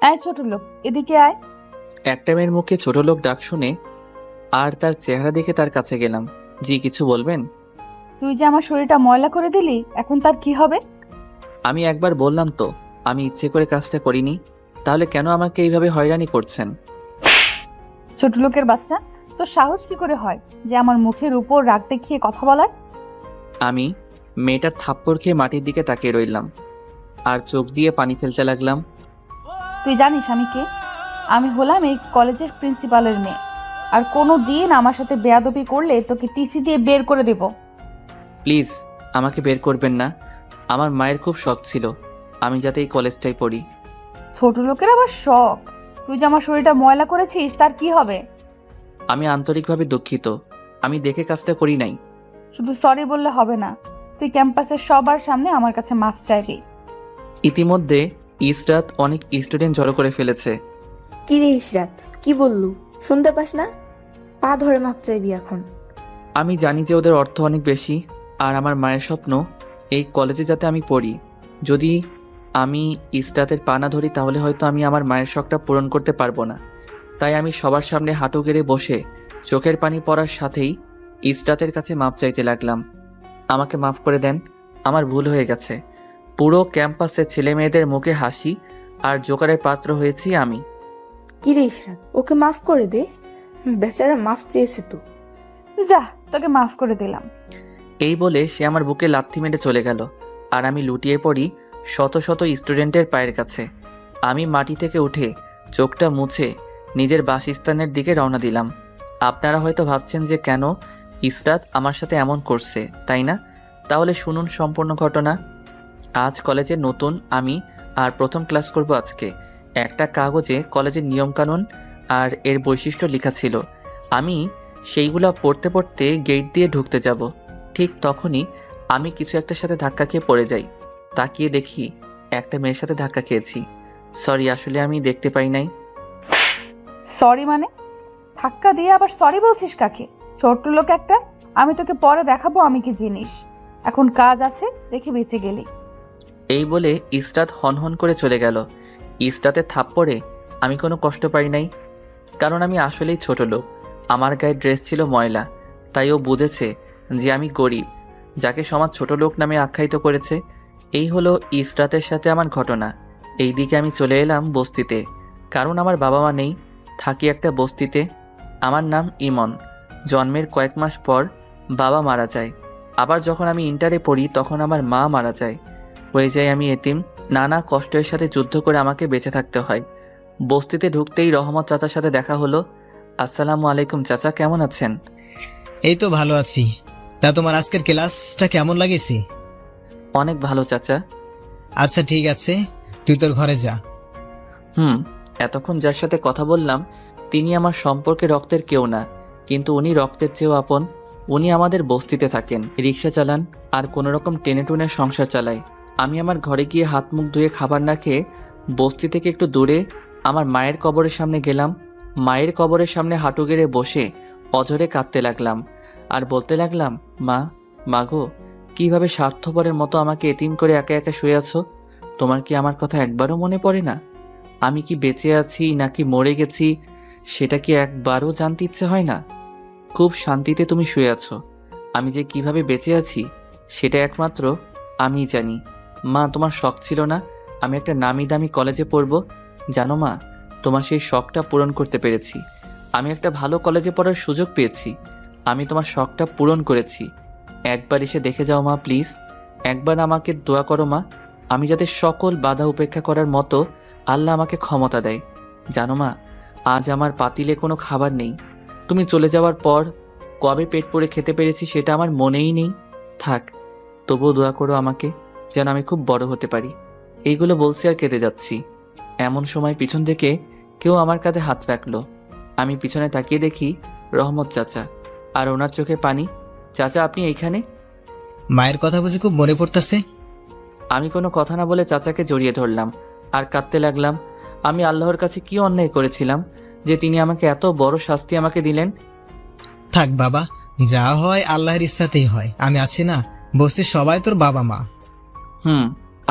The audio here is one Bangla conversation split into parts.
এই ছোট লোক, এদিকে আয়। একটা মেয়ের মুখে ছোট লোক ডাক শুনে আর তার চেহারা দেখে তার কাছে গেলাম। জি, কিছু বলবেন? তুই যে আমার শরীরটা ময়লা করে দিলি, এখন তার কি হবে? আমি একবার বললাম তো আমি ইচ্ছে করে কাজটা করিনি। তাহলে কেন আমাকে এইভাবে হয়রানি করছেন? ছোট লোকের বাচ্চা, তোর সাহস কি করে হয় যে আমার মুখের উপর রাগ দেখিয়ে কথা বলার? আমি মেয়েটার থাপ্পড় খেয়ে মাটির দিকে তাকিয়ে রইলাম আর চোখ দিয়ে পানি ফেলতে লাগলাম। তুই জানিস আমি কে? আমি হলাম এই কলেজের প্রিন্সিপালের মেয়ে। আর কোনো দিন আমার সাথে বেয়াদবি করলে তোকে টিসি দিয়ে বের করে দেব। প্লিজ আমাকে বের করবেন না। আমার মায়ের খুব শখ ছিল আমি যাতে এই কলেজটাই পড়ি। ছোট লোকের আবার শখ? তুই যে আমার শরীরটা ময়লা করেছিস, তার কি হবে? আমি আন্তরিকভাবে দুঃখিত। আমি দেখে কাজটা করি নাই। শুধু সরি বললে হবে না, তুই ক্যাম্পাসের সবার সামনে আমার কাছে মাফ চাইবি। ইতিমধ্যে ইসরাত অনেক স্টুডেন্ট জড়ো করে ফেলেছে। কি রে ইশরাত, কি বললু? শুনতে পাস না? পা ধরে মাপ চাইবি এখন? আমি জানি যে ওদের অর্থ অনেক বেশি, আর আমার মায়ের স্বপ্ন এই কলেজে যাতে আমি পড়ি। যদি আমি ইসরাতের পা না ধরি তাহলে হয়তো আমি আমার মায়ের শখটা পূরণ করতে পারবো না। তাই আমি সবার সামনে হাঁটু গেড়ে বসে চোখের পানি পড়ার সাথেই ইসরাতের কাছে মাপ চাইতে লাগলাম। আমাকে মাফ করে দেন, আমার ভুল হয়ে গেছে। পুরো ক্যাম্পাসে ছেলে মেয়েদের মুখে হাসি আর জোকারের পাত্র হয়েছি আমি। কি রে ইশরাত, ওকে মাফ করে দে। বেচারা মাফ চেয়েছে তো। যা, তোকে মাফ করে দিলাম। এই বলে সে আমার বুকে লাথি মেরে চলে গেল আর আমি লুটিয়ে পড়ি শত শত স্টুডেন্টের পায়ের কাছে। আমি মাটি থেকে উঠে চোখটা মুছে নিজের বাসস্থানের দিকে রওনা দিলাম। আপনারা হয়তো ভাবছেন যে কেন ইসরাত আমার সাথে এমন করছে, তাই না? তাহলে শুনুন সম্পূর্ণ ঘটনা। আজ কলেজে নতুন আমি আর প্রথম ক্লাস করব আজকে। একটা কাগজে কলেজের নিয়মকানুন আর এর বৈশিষ্ট্য লেখা ছিল। আমি সেইগুলো পড়তে পড়তে গেট দিয়ে ঢুকতে যাব। ঠিক তখনই আমি কিছু একটার সাথে ধাক্কা খেয়ে পড়ে যাই। তাকিয়ে দেখি একটা মেয়ের সাথে ধাক্কা খেয়েছি। সরি, আসলে আমি দেখতে পাই নাই। সরি মানে? ধাক্কা দিয়ে আবার সরি বলছিস কাকে? ছোট লোক একটা। আমি তোকে পরে দেখাবো আমি কি জিনিস। এখন কাজ আছে, দেখে বেঁচে গেলি। এই বলে ইসরাত হনহন করে চলে গেল। ইসরাতের থাপ্পড়ে আমি কোনো কষ্ট পাই নাই, কারণ আমি আসলেই ছোট লোক। আমার গায়ে ড্রেস ছিল ময়লা, তাই ও বুঝেছে যে আমি গরিব, যাকে সমাজ ছোট লোক নামে আখ্যায়িত করেছে। এই হলো ইসরাতের সাথে আমার ঘটনা। এই দিকে আমি চলে এলাম বস্তিতে, কারণ আমার বাবা মা নেই। থাকি একটা বস্তিতে। আমার নাম ইমন। জন্মের কয়েক মাস পর বাবা মারা যায়। আবার যখন আমি ইন্টারে পড়ি তখন আমার মা মারা যায়। হয়ে যাই আমি এতিম। নানা কষ্টের সাথে যুদ্ধ করে আমাকে বেঁচে থাকতে হয়। বস্তিতে ঢুকতেই রহমত চাচার সাথে দেখা হলো। আসসালামু আলাইকুম চাচা, কেমন আছেন? এই তো ভালো আছি। তা তোমার আজকের ক্লাসটা কেমন লাগেছে? অনেক ভালো চাচা। আচ্ছা ঠিক আছে, তুই তোর ঘরে যা। এতক্ষণ যার সাথে কথা বললাম তিনি আমার সম্পর্কে রক্তের কেউ না, কিন্তু উনি রক্তের চেয়েও আপন। উনি আমাদের বস্তিতে থাকেন, রিক্সা চালান আর কোনোরকম টেনে টুনে সংসার চালায়। আমি আমার ঘরে গিয়ে হাত মুখ ধুয়ে খাবার না খেয়ে বস্তি থেকে একটু দূরে আমার মায়ের কবরের সামনে গেলাম। মায়ের কবরের সামনে হাঁটু গেড়ে বসে অঝরে কাঁদতে লাগলাম আর বলতে লাগলাম, মা, মাগো, কিভাবে স্বার্থপরের মতো আমাকে এতিম করে একা একা শুয়ে আছো? তোমার কি আমার কথা একবারও মনে পড়ে না? আমি কি বেঁচে আছি নাকি মরে গেছি সেটা কি একবারও জানতে ইচ্ছে হয় না? খুব শান্তিতে তুমি শুয়ে আছো, আমি যে কিভাবে বেঁচে আছি সেটা একমাত্র আমিই জানি। মা, তোমার শখ ছিল না আমি একটা নামি দামি কলেজে পড়ব? জানো মা, তোমার সেই শখটা পূরণ করতে পেরেছি। আমি একটা ভালো কলেজে পড়ার সুযোগ পেয়েছি। আমি তোমার শখটা পূরণ করেছি। একবার এসে দেখে যাও মা, প্লিজ। একবার আমাকে দোয়া করো মা, আমি যাতে সকল বাধা উপেক্ষা করার মতো আল্লাহ আমাকে ক্ষমতা দেয়। জানো মা, আজ আমার পাতিলে কোনো খাবার নেই। তুমি চলে যাওয়ার পর কবে পেট পুড়ে খেতে পেরেছি সেটা আমার মনেই নেই। থাক, তবুও দোয়া করো আমাকে যেন আমি খুব বড় হতে পারি। এইগুলো বলছি আর কেঁদে যাচ্ছি। এমন সময় পিছন থেকে কেউ আমার কাঁধে হাত রাখলো। আমি পিছনে তাকিয়ে দেখি রহমত চাচা, আর ওনার চোখে পানি। চাচা, আপনি এইখানে? মায়ের কথা বুঝি খুব মনে পড়তেছে? আমি কোনো কথা না বলে চাচাকে জড়িয়ে ধরলাম আর কাঁদতে লাগলাম। আমি আল্লাহর কাছে কি অন্যায় করেছিলাম যে তিনি আমাকে এত বড় শাস্তি আমাকে দিলেন? থাক বাবা, যা হয় আল্লাহর ইচ্ছাতেই হয়। আমি আছি না, বস্তির সবাই তোর বাবা মা।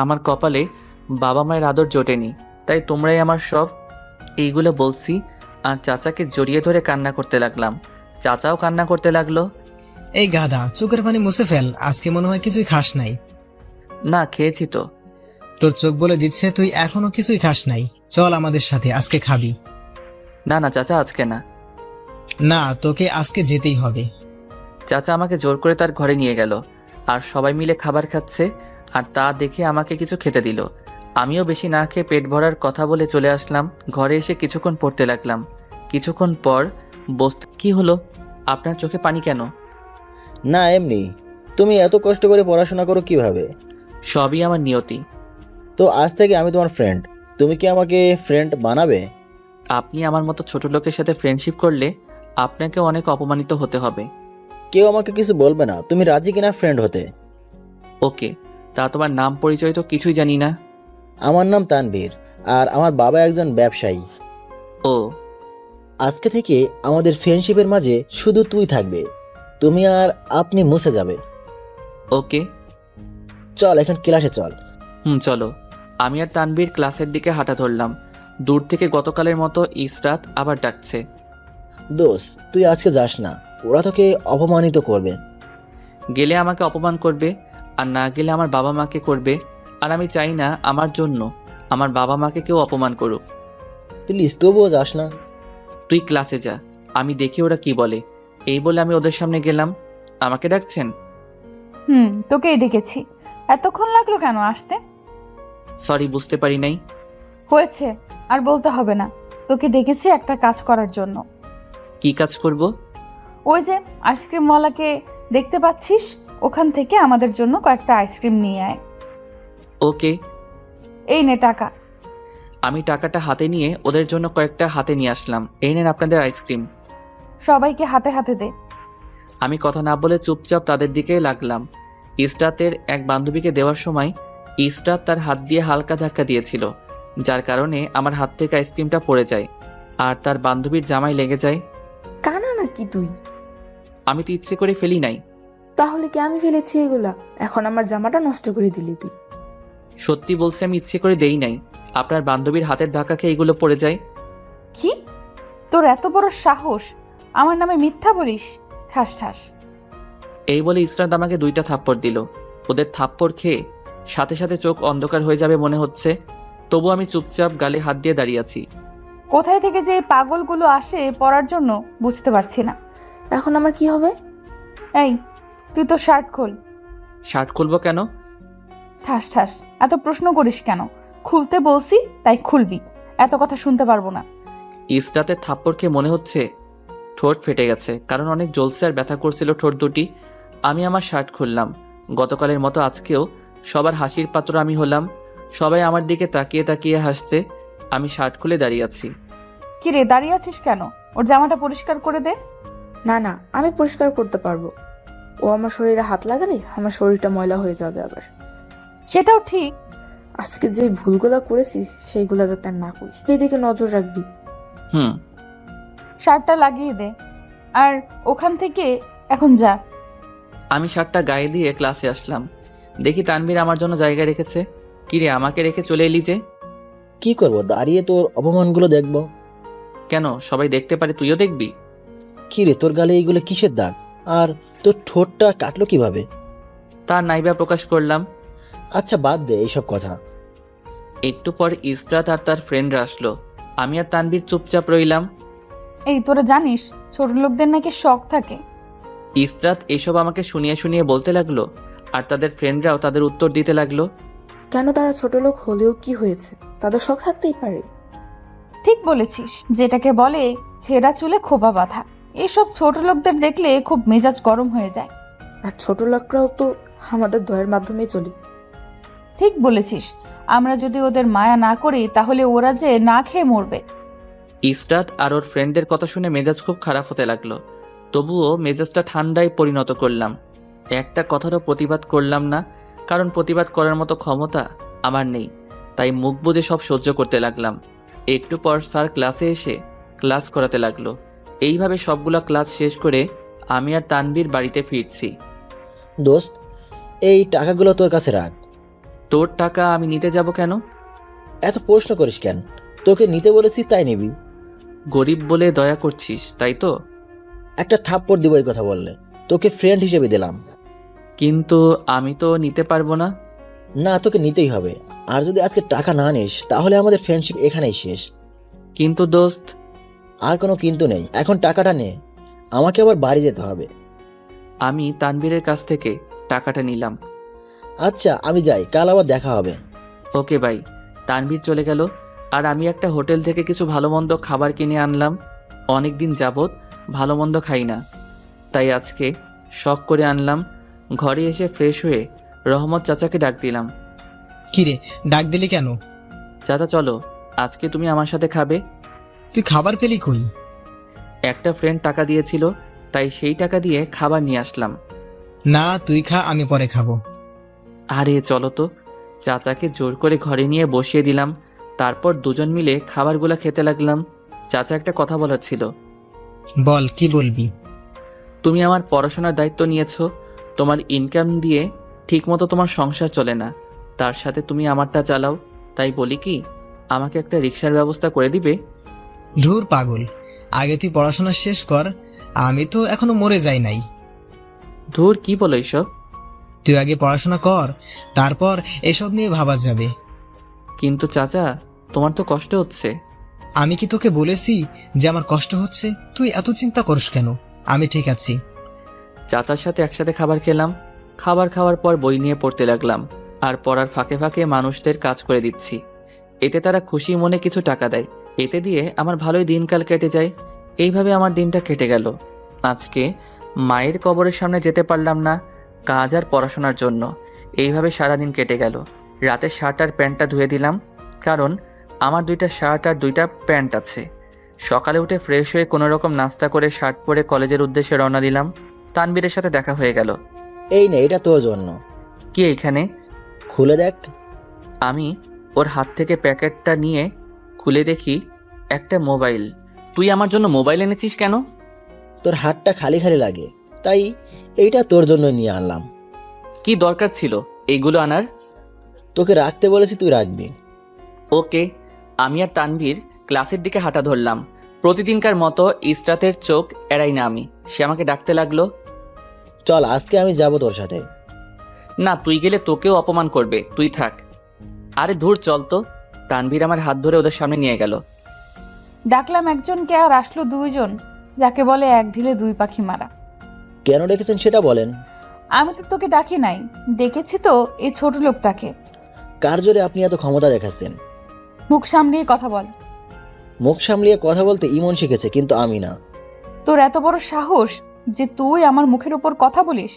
আমার কপালে বাবা মায়ের আদর জোটেনি, তাই তোমরাই আমার সব। এইগুলো বলছি আর চাচাকে জড়িয়ে ধরে কান্না করতে লাগলাম। চাচাও কান্না করতে লাগলো। এই গাধা, চোখের পানি মুছে ফেল, আজকে মনে হয় কিছুই খাস নাই। না, খেয়েছি তো। তোর চোখ বলে দিচ্ছে তুই এখনো কিছুই খাস নাই। চল আমাদের সাথে, আজকে খাবি। না না চাচা, আজকে না। না, তোকে আজকে যেতেই হবে। চাচা আমাকে জোর করে তার ঘরে নিয়ে গেল, আর সবাই মিলে খাবার খাচ্ছে, আর তা দেখে আমাকে কিছু খেতে দিল। আমিও বেশি না খেয়ে পেট ভরার কথা বলে চলে আসলাম। ঘরে এসে কিছুক্ষণ পড়তে লাগলাম। কিছুক্ষণ পর বসতে। কি হলো, আপনার চোখে পানি কেন? না এমনি। তুমি এত কষ্ট করে পড়াশোনা করো কিভাবে? সবই আমার নিয়তি। তো আজ থেকে আমি তোমার ফ্রেন্ড, তুমি কি আমাকে ফ্রেন্ড বানাবে? আপনি আমার মতো ছোট লোকের সাথে ফ্রেন্ডশিপ করলে আপনাকে অনেক অপমানিত হতে হবে। কেউ আমাকে কিছু বলবে না, তুমি রাজি কিনা ফ্রেন্ড হতে? ওকে, তা তোমার নাম পরিচয় তো কিছুই জানি না। আমার নাম তানভীর, আর আমার বাবা একজন ব্যবসায়ী। ও, আজকে থেকে আমাদের ফ্রেন্ডশিপের মাঝে শুধু তুই থাকবে, তুমি আর আপনি মুছে যাবে। ওকে। চল এখন ক্লাসে চল। চলো। আমি আর তানভীর ক্লাসের দিকে হাঁটা ধরলাম। দূর থেকে গতকালের মতো ইসরাত আবার ডাকছে। দোস্ত, তুই আজকে যাস না, ওরা তোকে অপমানিত করবে। গেলে আমাকে অপমান করবে, আর না গেলে আমার বাবা মাকে করবে। আর আমি চাই না আমার জন্য আমার বাবা মাকে কেউ অপমান করুক। প্লিজ তবুও যাস না। তুই ক্লাসে যা, আমি দেখি ওরা কি বলে। এই বলে আমি ওদের সামনে গেলাম। আমাকে ডাকছেন? তোকেই ডেকেছি। এতক্ষণ লাগলো কেন আসতে? সরি, বুঝতে পারি নাই। হয়েছে, আর বলতে হবে না। তোকে ডেকেছি একটা কাজ করার জন্য। কি কাজ করব? ওই যে আইসক্রিমওয়ালাকে দেখতে পাচ্ছিস, ওখান থেকে আমাদের জন্য কয়েকটা আইসক্রিম নিয়ে আয়। ওকে। এই নে টাকা। আমি টাকাটা হাতে নিয়ে ওদের জন্য কয়েকটা হাতে নিয়ে আসলাম। এই নেন আপনাদের আইসক্রিম। সবাইকে হাতে হাতে দে। আমি কথা না বলে চুপচাপ তাদের দিকে লাগলাম। ইসরাতের এক বান্ধবীকে দেওয়ার সময় ইসরাত তার হাত দিয়ে হালকা ধাক্কা দিয়েছিল, যার কারণে আমার হাত থেকে আইসক্রিমটা পড়ে যায় আর তার বান্ধবীর জামায় লেগে যায়। কানা নাকি তুই? আমি তো ইচ্ছে করে ফেলি নাই। তাহলে কি আমি ফেলেছি এগুলা? এখন আমার জামাটা নষ্ট করে দিলি তুই। সত্যি বলছি, আমি ইচ্ছে করে দেই নাই। আপনার বান্ধবীর হাতের ধাক্কা খেয়ে এগুলো পড়ে যায়। কি? তোর এত বড় সাহস আমার নামে মিথ্যা বলিস? ঠাস ঠাস। এই বলে ইসরাত আমাকে 2টা থাপ্পড় দিল। ওদের থাপ্পড় খেয়ে সাথে সাথে চোখ অন্ধকার হয়ে যাবে মনে হচ্ছে, তবু আমি চুপচাপ গালে হাত দিয়ে দাঁড়িয়ে আছি। কোথায় থেকে যে এই পাগলগুলো আসে পড়ার জন্য বুঝতে পারছি না। এখন আমার কি হবে? এই, তুই তো শার্ট খোল। শার্ট খুলবো কেন? ঠাস ঠাস, এত প্রশ্ন করিস কেন? খুলতে বলছি তাই খুলবি। এত কথা শুনতে পারবো না। ইসরাতের থাপ্পড় খেয়ে মনে হচ্ছে ঠোঁট ফেটে গেছে, কারণ অনেক জ্বলছে আর ব্যথা করছিল ঠোঁট দুটি। আমি আমার শার্ট খুললাম। গতকালের মতো আজকেও সবার হাসির পাত্র আমি হলাম। সবাই আমার দিকে তাকিয়ে তাকিয়ে হাসছে। আমি শার্ট খুলে দাঁড়িয়ে আছি। কি রে, দাঁড়িয়ে আছিস কেন? ওর জামাটা পরিষ্কার করে দে। না না, আমি পরিষ্কার করতে পারবো। ও আমার শরীরে হাত লাগালে আমার শরীরটা ময়লা হয়ে যাবে আবার। সেটাও ঠিক। আজকে যে ভুলগুলা করেছিস সেইগুলা যাতে আর না করিস, সেই দিকে নজর রাখবি। হুম। শার্টটা লাগিয়ে দে, আর ওখান থেকে এখন যা। আমি শার্টটা গায়ে দিয়ে ক্লাসে আসলাম। দেখি তানভীর আমার জন্য জায়গা রেখেছে। কিরে, আমাকে রেখে চলে এলি যে? কি করব, দাঁড়িয়ে তোর অপমানগুলো দেখব। কেন, সবাই দেখতে পারে, তুইও দেখবি? কি রে, তোর গালে এইগুলো কিসের দাগ? আর তোর ঠোঁটটা কাটলো কিভাবে? তার নাইবা প্রকাশ করলাম। আচ্ছা বাদ দে এইসব কথা। একটু পর ইসরাত আর তার ফ্রেন্ডরা আসলো। আমি আর তানভীর চুপচাপ রইলাম। এই, তোরা জানিস ছোট লোকদের নাকি শখ থাকে? ইসরাত এসব আমাকে শুনিয়ে শুনিয়ে বলতে লাগলো, আর তাদের ফ্রেন্ডরাও তাদের উত্তর দিতে লাগলো। কেন, তারা ছোট লোক হলেও কি হয়েছে? তাদের শখ থাকতেই পারে। ঠিক বলেছিস, যেটাকে বলে ছেঁড়া চুলে খোপা বাঁধা। এইসব ছোট লোকদের দেখলে খুব মেজাজ গরম হয়ে যায়। আর ছোট লোকরাও তো আমাদের দয়ের মাধ্যমে চলি। ঠিক বলেছিস, আমরা যদি ওদের মায়া না করি তাহলে ওরা যে না খেয়ে মরবে। ইসরাত আর ওর ফ্রেন্ডদের কথা শুনে মেজাজ খুব খারাপ হতে লাগলো। তবুও মেজাজটা ঠান্ডায় পরিণত করলাম। একটা কথারও প্রতিবাদ করলাম না, কারণ প্রতিবাদ করার মতো ক্ষমতা আমার নেই। তাই মুখ বুজে সব সহ্য করতে লাগলাম। একটু পর স্যার ক্লাসে এসে ক্লাস করাতে লাগলো। এইভাবে সবগুলো ক্লাস শেষ করে আমি আর তানভীর বাড়িতে ফিরছি। দোস্ত, এই টাকাগুলো তোর কাছে রাখ। তোর টাকা আমি নিতে যাব কেন? এত প্রশ্ন করিস কেন? তোকে নিতে বলেছি তাই নিবি। গরিব বলে দয়া করছিস তাই তো? একটা থাপ্পড় দিব এই কথা বললে। তোকে ফ্রেন্ড হিসেবে দিলাম। কিন্তু আমি তো নিতে পারবো না। না, তোকে নিতেই হবে। আর যদি আজকে টাকা না নিস তাহলে আমাদের ফ্রেন্ডশিপ এখানেই শেষ। কিন্তু দোস্ত, আর কোনো কিন্তু নেই, এখন টাকাটা নে। আমাকে আবার বাড়ি যেতে হবে। আমি তানবীরের কাছ থেকে টাকাটা নিলাম। আচ্ছা আমি যাই, কাল আবার দেখা হবে। ওকে ভাই। তানভীর চলে গেল আর আমি একটা হোটেল থেকে কিছু ভালো মন্দ খাবার কিনে আনলাম। অনেক দিন যাবৎ ভালো মন্দ খাই না, তাই আজকে শখ করে আনলাম। ঘরে এসে ফ্রেশ হয়ে রহমত চাচাকে ডাক দিলাম। কিরে, ডাক দিলি কেন? চাচা চলো, আজকে তুমি আমার সাথে খাবে। তুই খাবার পেলি কই? একটা ফ্রেন্ড টাকা দিয়েছিল, তাই সেই টাকা দিয়ে খাবার নিয়ে আসলাম। না, তুই খা, আমি পরে খাবো। আরে চলো তো। চাচাকে জোর করে ঘরে নিয়ে বসিয়ে দিলাম। তারপর দুজন মিলে খাবারগুলো খেতে লাগলাম। চাচা একটা কথা বলার ছিল। বল, কি বলবি? তুমি আমার পড়াশোনার দায়িত্ব নিয়েছো, তোমার ইনকাম দিয়ে ঠিকমতো তোমার সংসার চলে না, তার সাথে তুমি আমারটা চালাও। তাই বলি কি, আমাকে একটা রিক্সার ব্যবস্থা করে দিবে? ধুর পাগল, আগে তুই পড়াশোনা শেষ কর। আমি তো এখনো মরে যাই নাই। ধুর, কি বলো এইসব? তুই আগে পড়াশোনা কর, তারপর এসব নিয়ে ভাবা যাবে। কিন্তু চাচা, তোমার তো কষ্ট হচ্ছে। আমি কি তোকে বলেছি যে আমার কষ্ট হচ্ছে? তুই এত চিন্তা করিস কেন? আমি ঠিক আছি। চাচার সাথে একসাথে খাবার খেলাম। খাবার খাওয়ার পর বই নিয়ে পড়তে লাগলাম, আর পড়ার ফাঁকে ফাঁকে মানুষদের কাজ করে দিচ্ছি। এতে তারা খুশি মনে কিছু টাকা দেয়, এতে দিয়ে আমার ভালোই দিনকাল কেটে যায়। এইভাবে আমার দিনটা কেটে গেল। আজকে মায়ের কবরের সামনে যেতে পারলাম না, কাজ আর পড়াশোনার জন্য। এইভাবে সারাদিন কেটে গেল। রাতে শার্ট আর প্যান্টটা ধুয়ে দিলাম, কারণ আমার 2টা শার্ট আর 2টা প্যান্ট আছে। সকালে উঠে ফ্রেশ হয়ে কোনো রকম নাস্তা করে শার্ট পরে কলেজের উদ্দেশ্যে রওনা দিলাম। তানবীরের সাথে দেখা হয়ে গেল। এই নে, এটা তোর জন্য। কি এইখানে? খুলে দেখ। আমি ওর হাত থেকে প্যাকেটটা নিয়ে খুলে দেখি একটা মোবাইল। তুই আমার জন্য মোবাইল এনেছিস কেন? তোর হাতটা খালি খালি লাগে, তাই এইটা তোর জন্য নিয়ে আনলাম। কি দরকার ছিল এইগুলো আনার? তোকে রাখতে বলেছি, তুই রাখবি। ওকে। আমি আর তানভীর ক্লাসের দিকে হাঁটা ধরলাম। প্রতিদিনকার মতো ইসরাতের চোখ এড়াই না আমি। সে আমাকে ডাকতে লাগলো। চল, আজকে আমি যাব তোর সাথে। না, তুই গেলে তোকেও অপমান করবে, তুই থাক। আরে ধুর, চল তো। তানভীর আমার হাত ধরে ওদের সামনে নিয়ে গেল। ডাকলাম একজনকে আর আসলো 2জন, যাকে বলে এক ঢিলে 2 পাখি মারা। কেন ডেকেছেন সেটা বলেন। আমি তো তোকে ডাকি নাই, ডেকেছি তো এই ছোট লোকটাকে। কার জোরে আপনি এত ক্ষমতা দেখাচ্ছেন? মুখ সামলিয়ে কথা বল। মুখ সামলিয়ে কথা বলতে ইমন শিখেছে, কিন্তু আমি না। তোর এত বড় সাহস যে তুই আমার মুখের উপর কথা বলিস?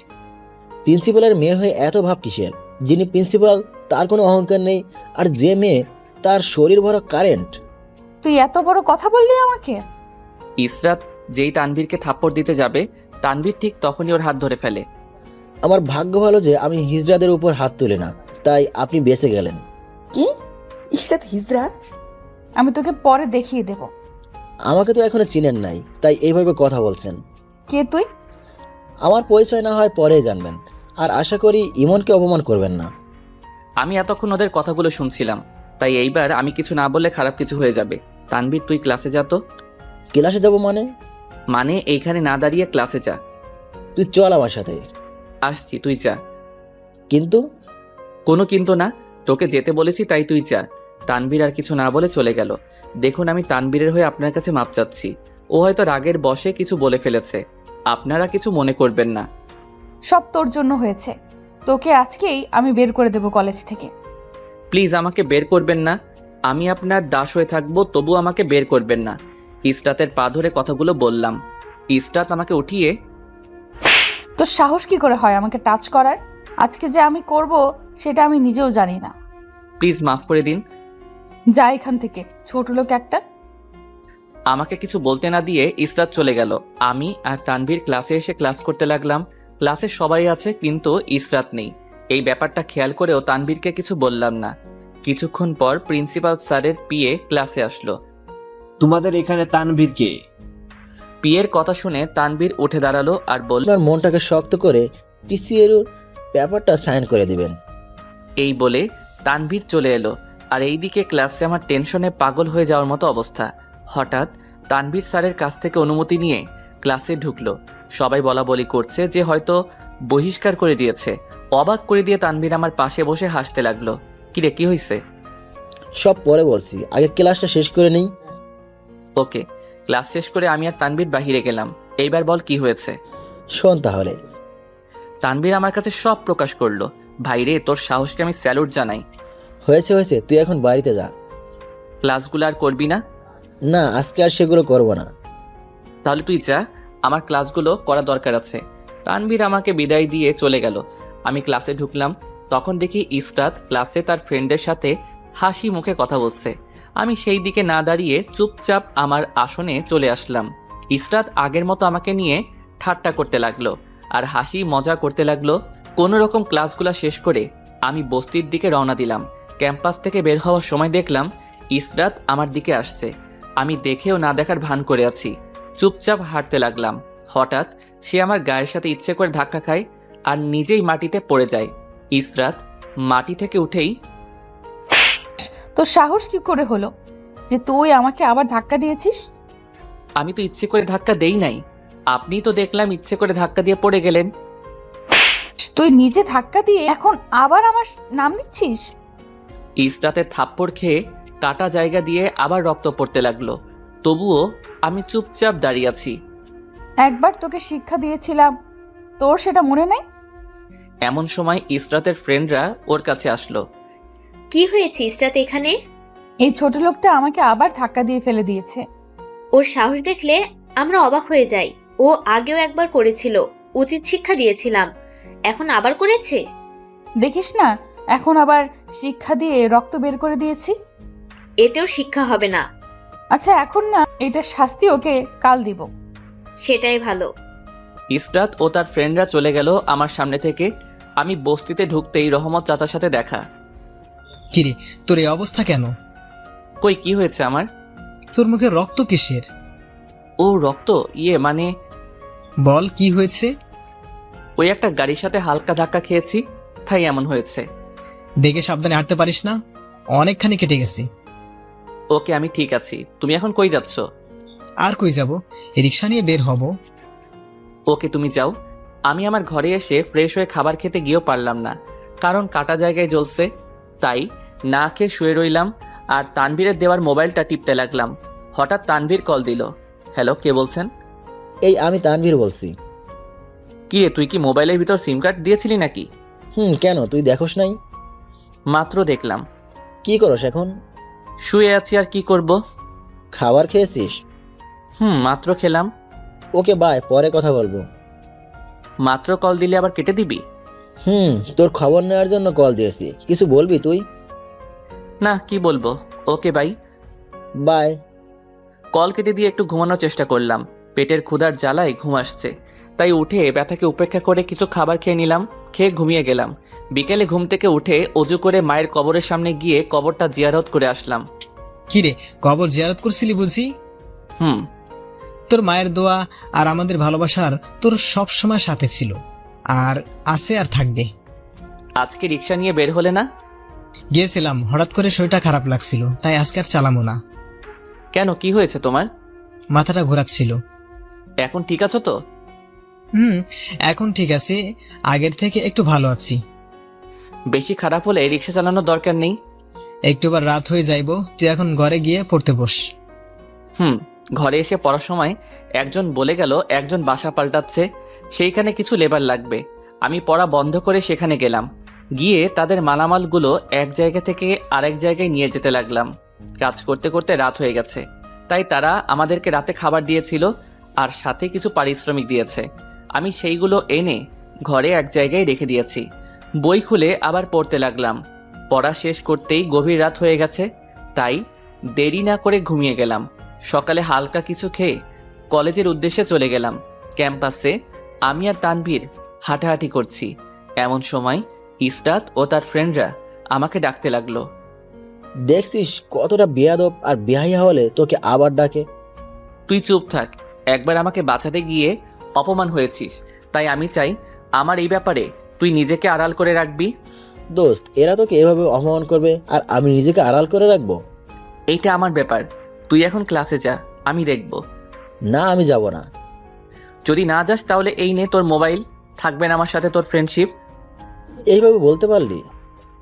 প্রিন্সিপালের মেয়ে হয়ে এত ভাব কিসের? যিনি প্রিন্সিপাল তার কোনো অহংকার নেই, আর যে মেয়ে তার শরীর ভরা কারেন্ট। তুই এত বড় কথা বললি আমাকে? ইসরাত যেই তানভীরকে থাপ্পড় দিতে যাবে, তানভীর ঠিক তখনই ওর হাত ধরে ফেলে। আমার ভাগ্য ভালো যে আমি হিজড়াদের উপর হাত তুলি না, তাই আপনি বেঁচে গেলেন। কি? ইশরাত হিজড়া? আমি তোকে পরে দেখিয়ে দেব। আমাকে তো এখনো চিনেন নাই, তাই এইভাবে কথা বলছেন। কে তুই? আমার পরিচয় না হয় পরেই জানবেন, আর আশা করি ইমনকে অপমান করবেন না। আমি এতক্ষণ ওদের কথাগুলো শুনছিলাম, তাই এইবার আমি কিছু না বললে খারাপ কিছু হয়ে যাবে। তানভীর, তুই ক্লাসে যা তো। ক্লাসে যাব মানে এইখানে না দাঁড়িয়ে ক্লাসে যা। তুই চল আমার সাথে। আসছি, তুই যা। কিন্তু কোনো কিন্তু না, তোকে যেতে বলেছি তাই তুই যা। তানভীর আর কিছু না বলে চলে গেল। দেখুন, আমি তানভীরের হয়ে আপনার কাছে মাপ চাচ্ছি। ও হয়তো রাগের বশে কিছু বলে ফেলেছে, আপনারা কিছু মনে করবেন না। সব তোর জন্য হয়েছে। তোকে আজকেই আমি বের করে দেব কলেজ থেকে। প্লিজ আমাকে বের করবেন না। আমি আপনার দাস হয়ে থাকবো, তবু আমাকে বের করবেন না। ইসরাতের পা ধরে কথাগুলো বললাম। ইসরাত আমাকে উঠিয়ে, তোর সাহস কি করে হয় আমাকে টাচ করার? আজকে যে আমি করব সেটা আমি নিজেও জানি না। প্লিজ মাফ করে দিন। যা এখান থেকে, ছোট লোক একটা। আমাকে কিছু বলতে না দিয়ে ইসরাত চলে গেল। আমি আর তানভীর ক্লাসে এসে ক্লাস করতে লাগলাম। ক্লাসে সবাই আছে, কিন্তু ইসরাত নেই। এই ব্যাপারটা খেয়াল করেও তানভীরকে কিছু বললাম না। কিছুক্ষণ পর প্রিন্সিপাল স্যারের পিএ ক্লাসে আসলো। তোমাদের এখানে তানভীর কে? পিএর কথা শুনে তানভীর উঠে দাঁড়ালো আর বলল, আপনার মনটাকে শক্ত করে টিসি এর পেপারটা সাইন করে দিবেন। এই বলে তানভীর চলে এলো আর এইদিকে ক্লাসে আমার টেনশনে পাগল হয়ে যাওয়ার মতো অবস্থা। হঠাৎ তানভীর স্যারের কাছ থেকে অনুমতি নিয়ে ক্লাসে ঢুকলো। সবাই বলা বলি করছে যে হয়তো বহিষ্কার করে দিয়েছে। অবাক করে দিয়ে তানভীর আমার পাশে বসে হাসতে লাগলো। কিরে, কি হয়েছে? সব পরে বলছি, আগে ক্লাসটা শেষ করে নেই। ওকে। ক্লাস শেষ করে আমি আর তানভীর বাহিরে গেলাম। এইবার বল কি হয়েছে। শোন তাহলে। তানভীর আমার কাছে সব প্রকাশ করলো। ভাইরে, তোর সাহসকে আমি স্যালুট জানাই। হয়েছে হয়েছে, তুই এখন বাড়িতে যা। ক্লাসগুলো আর করবি না? না, আজকে আর সেগুলো করবো না। তাহলে তুই যা, আমার ক্লাসগুলো করা দরকার আছে। তানভীর আমাকে বিদায় দিয়ে চলে গেল। আমি ক্লাসে ঢুকলাম, তখন দেখি ইসরাত ক্লাসে তার ফ্রেন্ডের সাথে হাসি মুখে কথা বলছে। আমি সেই দিকে না দাঁড়িয়ে চুপচাপ আমার আসনে চলে আসলাম। ইসরাত আগের মতো আমাকে নিয়ে ঠাট্টা করতে লাগলো আর হাসি মজা করতে লাগলো। কোনো রকম ক্লাসগুলো শেষ করে আমি বস্তির দিকে রওনা দিলাম। ক্যাম্পাস থেকে বের হওয়ার সময় দেখলাম ইসরাত আমার দিকে আসছে। আমি দেখেও না দেখার ভান করে আছি। চুপচাপ হাঁটতে লাগলাম। হঠাৎ সে আমার গায়ের সাথে ইচ্ছে করে ধাক্কা খায় আর নিজেই মাটিতে পড়ে যায়। ইসরাত মাটি থেকে উঠেই, তোর সাহস কি করে হলো যে তুই আমাকে আবার ধাক্কা দিয়েছিস? আমি তো ইচ্ছে করে ধাক্কা দেই নাই, আপনি তো দেখলাম ইচ্ছে করে ধাক্কা দিয়ে পড়ে গেলেন। তুই নিজে ধাক্কা দিয়ে এখন আবার আমার নাম দিচ্ছিস? ইসরাতের থাপ্পড় খেয়ে কাটা জায়গা দিয়ে আবার রক্ত পড়তে লাগলো। তবুও আমি চুপচাপ দাঁড়িয়ে আছি। একবার তোকে শিক্ষা দিয়েছিলাম, তোর সেটা মনে নেই? এমন সময় ইসরাতের ফ্রেন্ডরা ওর কাছে আসলো। কি হয়েছে ইসরাত এখানে? এই ছোট লোকটা আমাকে আবার ধাক্কা দিয়ে ফেলে দিয়েছে। ওর সাহস দেখলে আমরা অবাক হয়ে যাই। ও আগেও একবার করেছিল, উচিত শিক্ষা দিয়েছিলাম, এখন আবার করেছে। দেখিস না, এখন আবার শিক্ষা দিয়ে রক্ত বের করে দিয়েছি। এতেও শিক্ষা হবে না। আচ্ছা, এখন না, এটা শাস্তি ওকে কাল দিব। সেটাই ভালো। ইসরাত ও তার ফ্রেন্ডরা চলে গেল আমার সামনে থেকে। আমি বস্তিতে ঢুকতেই রহমত চাচার সাথে দেখা। কিরে, তোর এই অবস্থা কেন? কই, কি হয়েছে আমার? তোর মুখে রক্ত কিসের? ও রক্ত, মানে বল কি হয়েছে। ওই একটা গাড়ির সাথে হালকা ধাক্কা খেয়েছি, তাই এমন হয়েছে। দেখে সাবধানে হাঁটতে পারিস না? অনেকখানি কেটে গেছি। ওকে, আমি ঠিক আছি। তুমি এখন কই যাচ্ছ? আর কই যাব, রিক্সা নিয়ে বের হব। ওকে, তুমি যাও। আমি আমার ঘরে এসে ফ্রেশ হয়ে খাবার খেতে গিয়েও পারলাম না, কারণ কাটা জায়গায় জ্বলছে। তাই না খেয়ে শুয়ে রইলাম আর তানভীরের দেওয়ার মোবাইলটা টিপতে লাগলাম। হঠাৎ তানভীর কল দিল। হ্যালো, কে বলছেন? এই আমি তানভীর বলছি। কি রে, তুই কি মোবাইলের ভিতর সিম কার্ড দিয়েছিলি নাকি? কেন, তুই দেখোস নাই? মাত্র দেখলাম। কি করস এখন? শুয়ে আছি, আর কি করব। খাবার খেয়েছিস? মাত্র খেলাম। ওকে বাই, পরে কথা বলবো। মাত্র কল দিলে আবার কেটে দিবি? তোর খবর নেওয়ার জন্য কল দিয়েছি, কিছু বলবি তুই? না, কি বলবো। Okay bye. বাই। কল কেটে দিয়ে একটু ঘুমানোর চেষ্টা করলাম। পেটের ক্ষুধার জ্বালায় ঘুম আসছে, তাই উঠে ব্যথাকে উপেক্ষা করে কিছু খাবার খেয়ে নিলাম। খেয়ে ঘুমিয়ে গেলাম। বিকেলে ঘুম থেকে উঠে অজু করে মায়ের কবরের সামনে গিয়ে কবরটা জিয়ারত করে আসলাম। কিরে, কবর জিয়ারত করছিলি বুঝি? তোর মায়ের দোয়া আর আমাদের ভালোবাসার তোর সব সময় সাথে ছিল, আর আছে, আর থাকবে। আজকে রিক্সা নিয়ে বের হলে না? গিয়েছিলাম, হঠাৎ করে শরীরটা খারাপ লাগছিল, তাই আজকে আর চালামো না। কেন, কি হয়েছে তোমার? মাথাটা ঘোরাচ্ছিল। এখন ঠিক আছো তো? এখন ঠিক আছে, আগের থেকে একটু ভালো আছি। বেশি খারাপ হলে রিক্সা চালানোর দরকার নেই। একটুবার রাত হয়ে যাইব, তুই এখন ঘরে গিয়ে পড়তে বস। ঘরে এসে পড়ার সময় একজন বলে গেল একজন বাসা পাল্টাচ্ছে, সেইখানে কিছু লেবার লাগবে। আমি পড়া বন্ধ করে সেখানে গেলাম। গিয়ে তাদের মালামালগুলো এক জায়গা থেকে আরেক জায়গায় নিয়ে যেতে লাগলাম। কাজ করতে করতে রাত হয়ে গেছে, তাই তারা আমাদেরকে রাতে খাবার দিয়েছিল আর সাথে কিছু পারিশ্রমিক দিয়েছে। আমি সেইগুলো এনে ঘরে এক জায়গায় রেখে দিয়েছি। বই খুলে আবার পড়তে লাগলাম। পড়া শেষ করতেই গভীর রাত হয়ে গেছে, তাই দেরি না করে ঘুমিয়ে গেলাম। সকালে হালকা কিছু খেয়ে কলেজের উদ্দেশ্যে চলে গেলাম। ক্যাম্পাসে আমি আর তানভীর হাঁটাহাঁটি করছি। এমন সময় ইসরাত ও তার ফ্রেন্ডরা আমাকে ডাকতে লাগলো। দেখছিস কতটা বেয়াদব, আর বেহাইয়া হলে তোকে আবার ডাকে। তুই চুপ থাক। একবার আমাকে বাঁচাতে গিয়ে অপমান হয়েছিস, তাই আমি চাই আমার এই ব্যাপারে তুই নিজেকে আড়াল করে রাখবি। দোস্ত, এরা তোকে এভাবে অপমান করবে আর আমি নিজেকে আড়াল করে রাখবো? এইটা আমার ব্যাপার, তুই এখন ক্লাসে যা, আমি দেখব। না, আমি যাব না। যদি না যাস তাহলে এই নে তোর মোবাইল, থাকবে না আমার সাথে তোর ফ্রেন্ডশিপ। এইভাবে বলতে পারলি?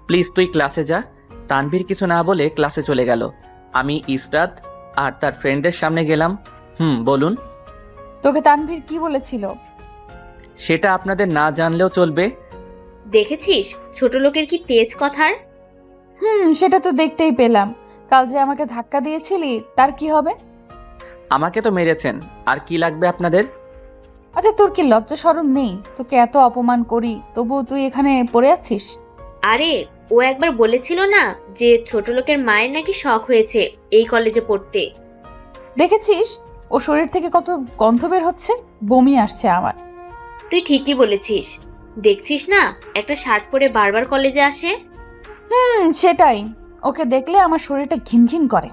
প্লিজ তুই ক্লাসে যা। তানভীর কিছু না বলে ক্লাসে চলে গেল। আমি ইসরাত আর তার ফ্রেন্ডদের সামনে গেলাম। বলুন। তোকে তানভীর কি বলেছিল? সেটা আপনাদের না জানলেও চলবে। দেখেছিস ছোট লোকের কি তেজ কথার। সেটা তো দেখতেই পেলাম। কাল যে আমাকে ধাক্কা দিয়েছিলি তার কি হবে? আমাকে তো মেরেছেন, আর কি লাগবে আপনাদের? আচ্ছা, তোর কি লজ্জা শরম নেই? তোকে এত অপমান করি তবুও তুই এখানে পড়ে আছিস। আরে ও একবার বলেছিল না যে ছোট লোকের মায়ের নাকি শখ হয়েছে এই কলেজে পড়তে। দেখেছিস ও শরীর থেকে কত গন্ধ বের হচ্ছে, বমি আসছে আমার। তুই ঠিকই বলেছিস। দেখছিস না একটা শার্ট পরে বারবার কলেজে আসে। সেটাই, ওকে দেখলে আমার শরীরটা ঘিনঘিন করে।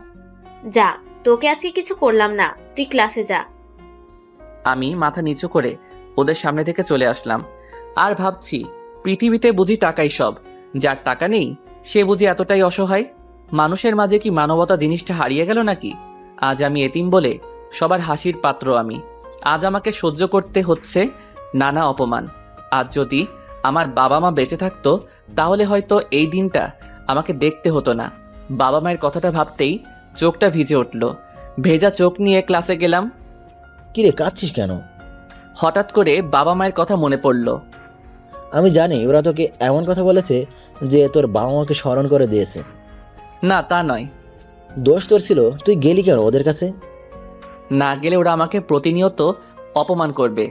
যা, তোকে আজকে কিছু করলাম না, তুই ক্লাসে যা। আমি মাথা নিচু করে ওদের সামনে থেকে চলে আসলাম। আর ভাবছি, পৃথিবীতে বুঝি টাকাই সব। যার টাকা নেই সে বুঝি এতটাই অসহায়। মানুষের মাঝে কি মানবতা জিনিসটা হারিয়ে গেল নাকি? আজ আমি এতিম বলে সবার হাসির পাত্র আমি। আজ আমাকে সহ্য করতে হচ্ছে নানা অপমান। আজ যদি আমার বাবা মা বেঁচে থাকতো তাহলে হয়তো এই দিনটা আমাকে দেখতে হতো না। বাবা মায়ের কথাটা ভাবতেই চোখটা ভিজে উঠল। ভেজা চোখ নিয়ে ক্লাসে গেলাম। কিরে, কাঁদছিস কেন? হঠাৎ করে বাবা মায়ের কথা মনে পড়ল। আমি জানি ওরা তোকে এমন কথা বলেছে যে তোর বাবা মাকে স্মরণ করে দিয়েছে। না, তা নয়। দোষ তোর ছিল, তুই গেলি কেন ওদের কাছে? না গেলে ওরা আমাকে প্রতিনিয়ত অপমান করবে।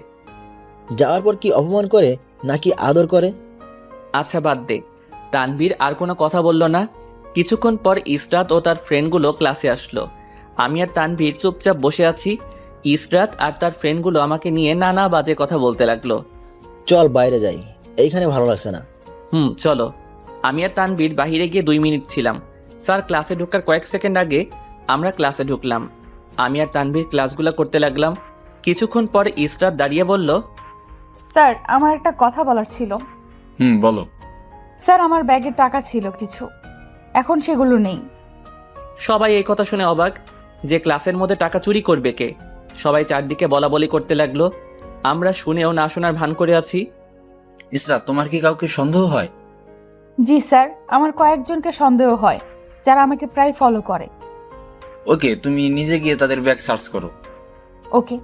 যাওয়ার পর কি অপমান করে নাকি আদর করে? আচ্ছা বাদ দে। তানভীর আর কোনো কথা বলল না। কিছুক্ষণ পর ইসরাত ও তার ফ্রেন্ডগুলো ক্লাসে আসলো। আমি আর তানভীর চুপচাপ বসে আছি। ইসরাত আর তার ফ্রেন্ডগুলো আমাকে নিয়ে নানা বাজে কথা বলতে লাগলো। চল বাইরে যাই, এইখানে ভালো লাগছে না। চলো। আমি আর তানভীর বাহিরে গিয়ে 2 মিনিট ছিলাম। স্যার ক্লাসে ঢোকার কয়েক সেকেন্ড আগে আমরা ক্লাসে ঢুকলাম। আমি আর তানভীর ক্লাসগুলো করতে লাগলাম। কিছুক্ষণ পর ইসরাত দাঁড়িয়ে বলল, স্যার, আমার একটা কথা বলার ছিল। বলো। স্যার, আমার ব্যাগে টাকা ছিল কিছু, এখন সেগুলো নেই। সবাই এই কথা শুনে অবাক যে ক্লাসের মধ্যে টাকা চুরি করবে কে। সবাই চারদিকে বলাবলি করতে লাগলো। আমরা শুনেও না শোনার ভান করে আছি। ইসরাত, তোমার কি কাউকে সন্দেহ হয়? জি স্যার, আমার কয়েকজনকে সন্দেহ হয় যারা আমাকে প্রায় ফলো করে। ওকে, তুমি নিজে গিয়ে তাদের ব্যাগ সার্চ করো। ওকে।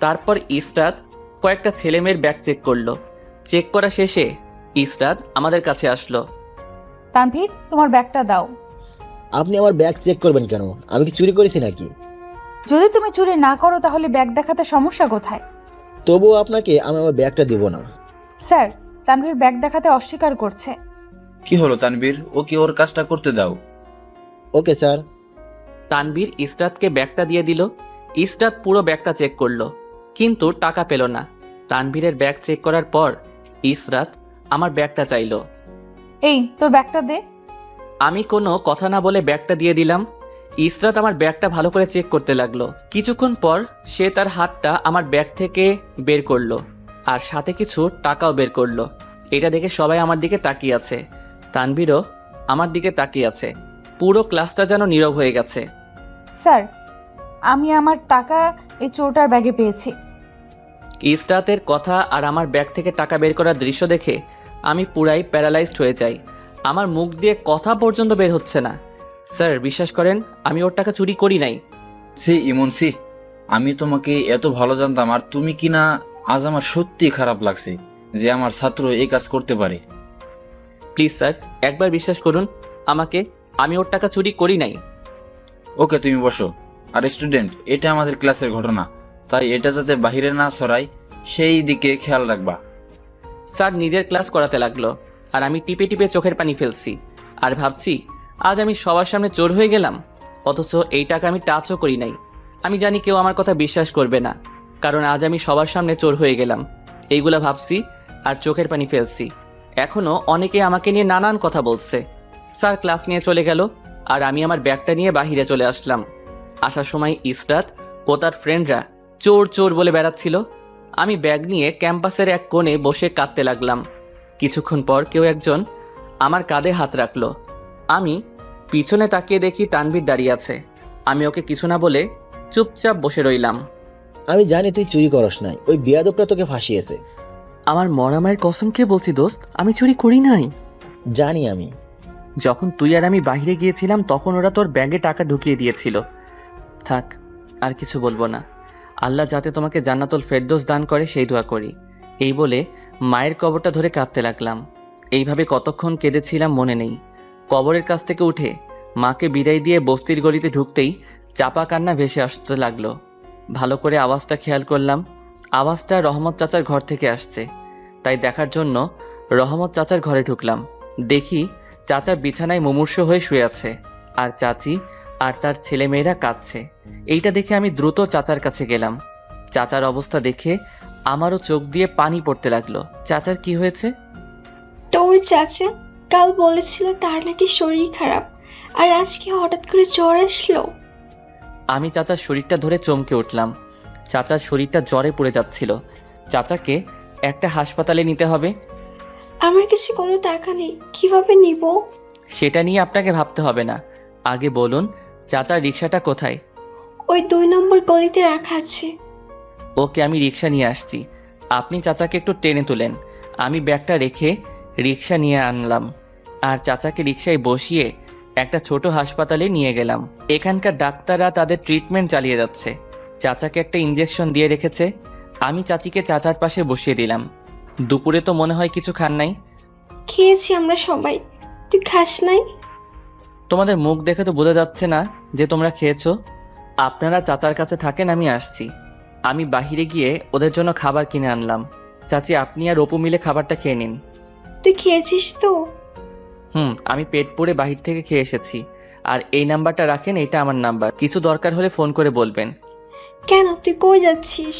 তারপর ইসরাত কয়েকটা ছেলেমেয়ের ব্যাগ চেক করলো। চেক করা শেষে ইসরাত আমাদের কাছে আসলো। তানভীর, তোমার ব্যাগটা দাও। আপনি আমার ব্যাগ চেক করবেন কেন? আমি কি চুরি করেছি নাকি? যদি তুমি চুরি না করো তাহলে ব্যাগ দেখাতে সমস্যা কোথায়? তবুও আপনাকে আমি আমার ব্যাগটা দিব না। স্যার, তানভীর ব্যাগ দেখাতে অস্বীকার করছে। কি হলো তানবীর, ওকে ওর কাজটা করতে দাও। Okay sir. তানভীর ইসরাতকে ব্যাগটা দিয়ে দিল। ইসরাত পুরো ব্যাগটা চেক করলো, কিন্তু টাকা পেল না। তানভীরের ব্যাগ চেক করার পর ইসরাত আমার ব্যাগটা চাইলো। এই, তোর ব্যাগটা দে। আমি কোনো কথা না বলে ব্যাগটা দিয়ে দিলাম। ইসরাত আমার ব্যাগটা ভালো করে চেক করতে লাগলো। কিছুক্ষণ পর সে তার হাতটা আমার ব্যাগ থেকে বের করলো আর সাথে কিছু টাকাও বের করলো। এটা দেখে সবাই আমার দিকে তাকিয়ে আছে। তানভীরও আমার দিকে তাকিয়ে আছে। পুরো ক্লাসটা যেন নীরব হয়ে গেছে। স্যার, আমি আমার টাকা এই চোরটার ব্যাগে পেয়েছি। ইসরাতের কথা আর আমার ব্যাগ থেকে টাকা বের করার দৃশ্য দেখে আমি পুরাই প্যারালাইজড হয়ে যাই। আমার মুখ দিয়ে কথা পর্যন্ত বের হচ্ছে না। স্যার বিশ্বাস করেন, আমি ওর টাকা চুরি করি নাই। ইমন, আমি তোমাকে এত ভালো জানতাম, আর তুমি কিনা আজ আমার সত্যি খারাপ লাগছে যে আমার ছাত্র এই কাজ করতে পারে। প্লিজ স্যার, একবার বিশ্বাস করুন আমাকে, আমি ওর টাকা চুরি করি নাই। ওকে, তুমি বসো। আর স্টুডেন্ট, এটা আমাদের ক্লাসের ঘটনা, তাই এটা যাতে বাহিরে না ছড়ায় সেই দিকে খেয়াল রাখবা। স্যার নিজের ক্লাস করাতে লাগলো আর আমি টিপে টিপে চোখের পানি ফেলছি আর ভাবছি আজ আমি সবার সামনে চোর হয়ে গেলাম, অথচ এই টাকা আমি টাচও করি নাই। আমি জানি কেউ আমার কথা বিশ্বাস করবে না, কারণ আজ আমি সবার সামনে চোর হয়ে গেলাম। এইগুলা ভাবছি আর চোখের পানি ফেলছি। এখনও অনেকে আমাকে নিয়ে নানান কথা বলছে। স্যার ক্লাস নিয়ে চলে গেল আর আমি আমার ব্যাগটা নিয়ে বাহিরে চলে আসলাম। আসার সময় ইসরাত ও তার ফ্রেন্ডরা চোর চোর বলে বেড়াচ্ছিল। আমি ব্যাগ নিয়ে ক্যাম্পাসের এক কোণে বসে কাঁদতে লাগলাম। কিছুক্ষণ পর কেউ একজন আমার কাঁধে হাত রাখলো। আমি পিছনে তাকিয়ে দেখি তানভীর দাঁড়িয়ে আছে। আমি ওকে কিছু না বলে চুপচাপ বসে রইলাম। আমি জানি তুই চুরি করস নাই, ওই বেয়াদবরা তোকে ফাঁসিয়েছে। আমার মরা মায়ের কসম খেয়ে বলছি দোস্ত, আমি চুরি করি নাই। জানি আমি। যখন তুই আর আমি বাইরে গিয়েছিলাম তখন ওরা তোর ব্যাগে টাকা ঢুকিয়ে দিয়েছিল। থাক, আর কিছু বলবো না। আল্লাহ যাতে তোমাকে জান্নাতুল ফেরদৌস দান করে সেই দোয়া করি। এই বলে মায়ের কবরটা ধরে কাঁদতে লাগলাম। এইভাবে কতক্ষণ কেঁদেছিলাম মনে নেই। কবরের কাছ থেকে উঠে মাকে বিদায় দিয়ে বস্তির গলিতে ঢুকতেই চাপা কান্না ভেসে আসতে লাগলো। ভালো করে আওয়াজটা খেয়াল করলাম। আওয়াজটা রহমত চাচার ঘর থেকে আসছে। তাই দেখার জন্য রহমত চাচার ঘরে ঢুকলাম। দেখি চাচা বিছানায় মুমূর্ষু হয়ে শুয়ে আছে, আর চাচি আর তার ছেলেমেয়েরা কাঁদছে। এইটা দেখে আমি দ্রুত চাচার কাছে গেলাম। চাচার অবস্থা দেখে আমারও চোখ দিয়ে পানি পড়তে লাগলো। চাচার কি হয়েছে? তোর চাচা কাল বলেছিল তার নাকি শরীর খারাপ, আর আজকে হঠাৎ করে জ্বর আসলো। আমি চাচার শরীরটা ধরে চমকে উঠলাম। চাচার শরীরটা জ্বরে পড়ে যাচ্ছিল। চাচাকে একটা হাসপাতালে নিতে হবে। আমার কাছে কোনো টাকা নেই, কিভাবে নিব? সেটা নিয়ে আপনাকে ভাবতে হবে না। আগে বলুন, চাচার রিক্সাটা কোথায়? ওই 2 নম্বর গলিতে রাখা আছে। ওকে, আমি রিক্সা নিয়ে আসছি। আপনি চাচাকে একটু টেনে তুলেন। আমি ব্যাগটা রেখে রিক্সা নিয়ে আনলাম, আর চাচাকে রিক্সায় বসিয়ে একটা ছোট হাসপাতালে নিয়ে গেলাম। এখানকার ডাক্তাররা তাদের ট্রিটমেন্ট চালিয়ে যাচ্ছে। চাচাকে একটা ইঞ্জেকশন দিয়ে রেখেছে। আমি চাচিকে চাচার পাশে বসিয়ে দিলাম। দুপুরে তো মনে হয় কিছু খান নাই? খেয়েছি আমরা সবাই, তুই খাস নাই? তোমাদের মুখ দেখে তো বোঝা যাচ্ছে না যে তোমরা খেয়েছো। আপনারা চাচার কাছে থাকেন, আমি আসছি। আমি বাহিরে গিয়ে ওদের জন্য খাবার কিনে আনলাম। চাচি, আপনি আর অপু মিলে খাবারটা খেয়ে নিন। তুই খেয়েছিস তো? আমি পেট পুড়ে বাহির থেকে খেয়ে এসেছি। আর এই নাম্বারটা রাখেন, এটা আমার নাম্বার। কিছু দরকার হলে ফোন করে বলবেন। কেন, তুই কই যাচ্ছিস?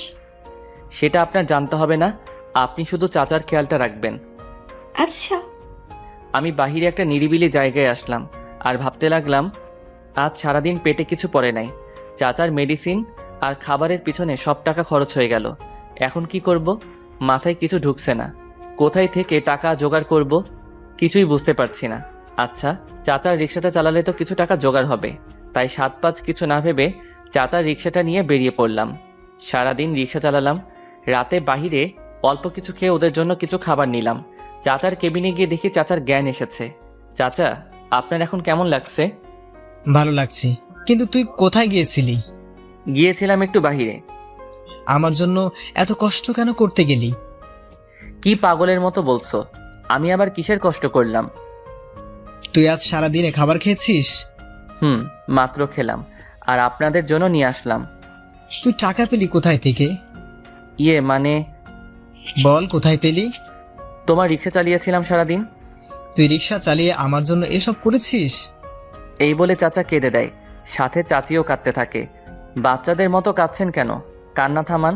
সেটা আপনার জানতে হবে না, আপনি শুধু চাচার খেয়ালটা রাখবেন। আচ্ছা। আমি বাহিরে একটা নিরিবিলি জায়গায় আসলাম আর ভাবতে লাগলাম, আজ সারাদিন পেটে কিছু পড়ে নাই। চাচার মেডিসিন আর খাবারের পিছনে সব টাকা খরচ হয়ে গেল। এখন কি করব? মাথায় কিছু ঢুকছে না। কোথায় থেকে টাকা জোগাড় করব কিছুই বুঝতে পারছি না। আচ্ছা, চাচার রিক্সাটা চালালে তো কিছু টাকা জোগাড় হবে। তাই 7-5 কিছু না ভেবে চাচার রিক্সাটা নিয়ে বেরিয়ে পড়লাম। সারাদিন রিক্সা চালালাম। রাতে বাহিরে অল্প কিছু খেয়ে ওদের জন্য কিছু খাবার নিলাম। চাচার কেবিনে গিয়ে দেখি চাচার জ্ঞান এসেছে। চাচা, আপনার এখন কেমন লাগছে? ভালো লাগছে, কিন্তু তুই কোথায় গিয়েছিলি? গিয়েছিলাম একটু বাহিরে। আমার জন্য এত কষ্ট কেন করতে গেলি? কি পাগলের মতো বলছো? আমি আবার কিসের কষ্ট করলাম? তুই আজ সারাদিনে খাবার খেয়েছিস? মাত্র খেলাম, আর আপনাদের জন্য নিয়ে আসলাম। তুই টাকা পেলি কোথায় থেকে? মানে বল, কোথায় পেলি? তোমার রিক্সা চালিয়েছিলাম সারাদিন। তুই রিক্সা চালিয়ে আমার জন্য এসব করেছিস? এই বলে চাচা কেঁদে দেয়, সাথে চাচিও কাঁদতে থাকে। বাচ্চাদের মতো কাঁদছেন কেন? কান্না থামান।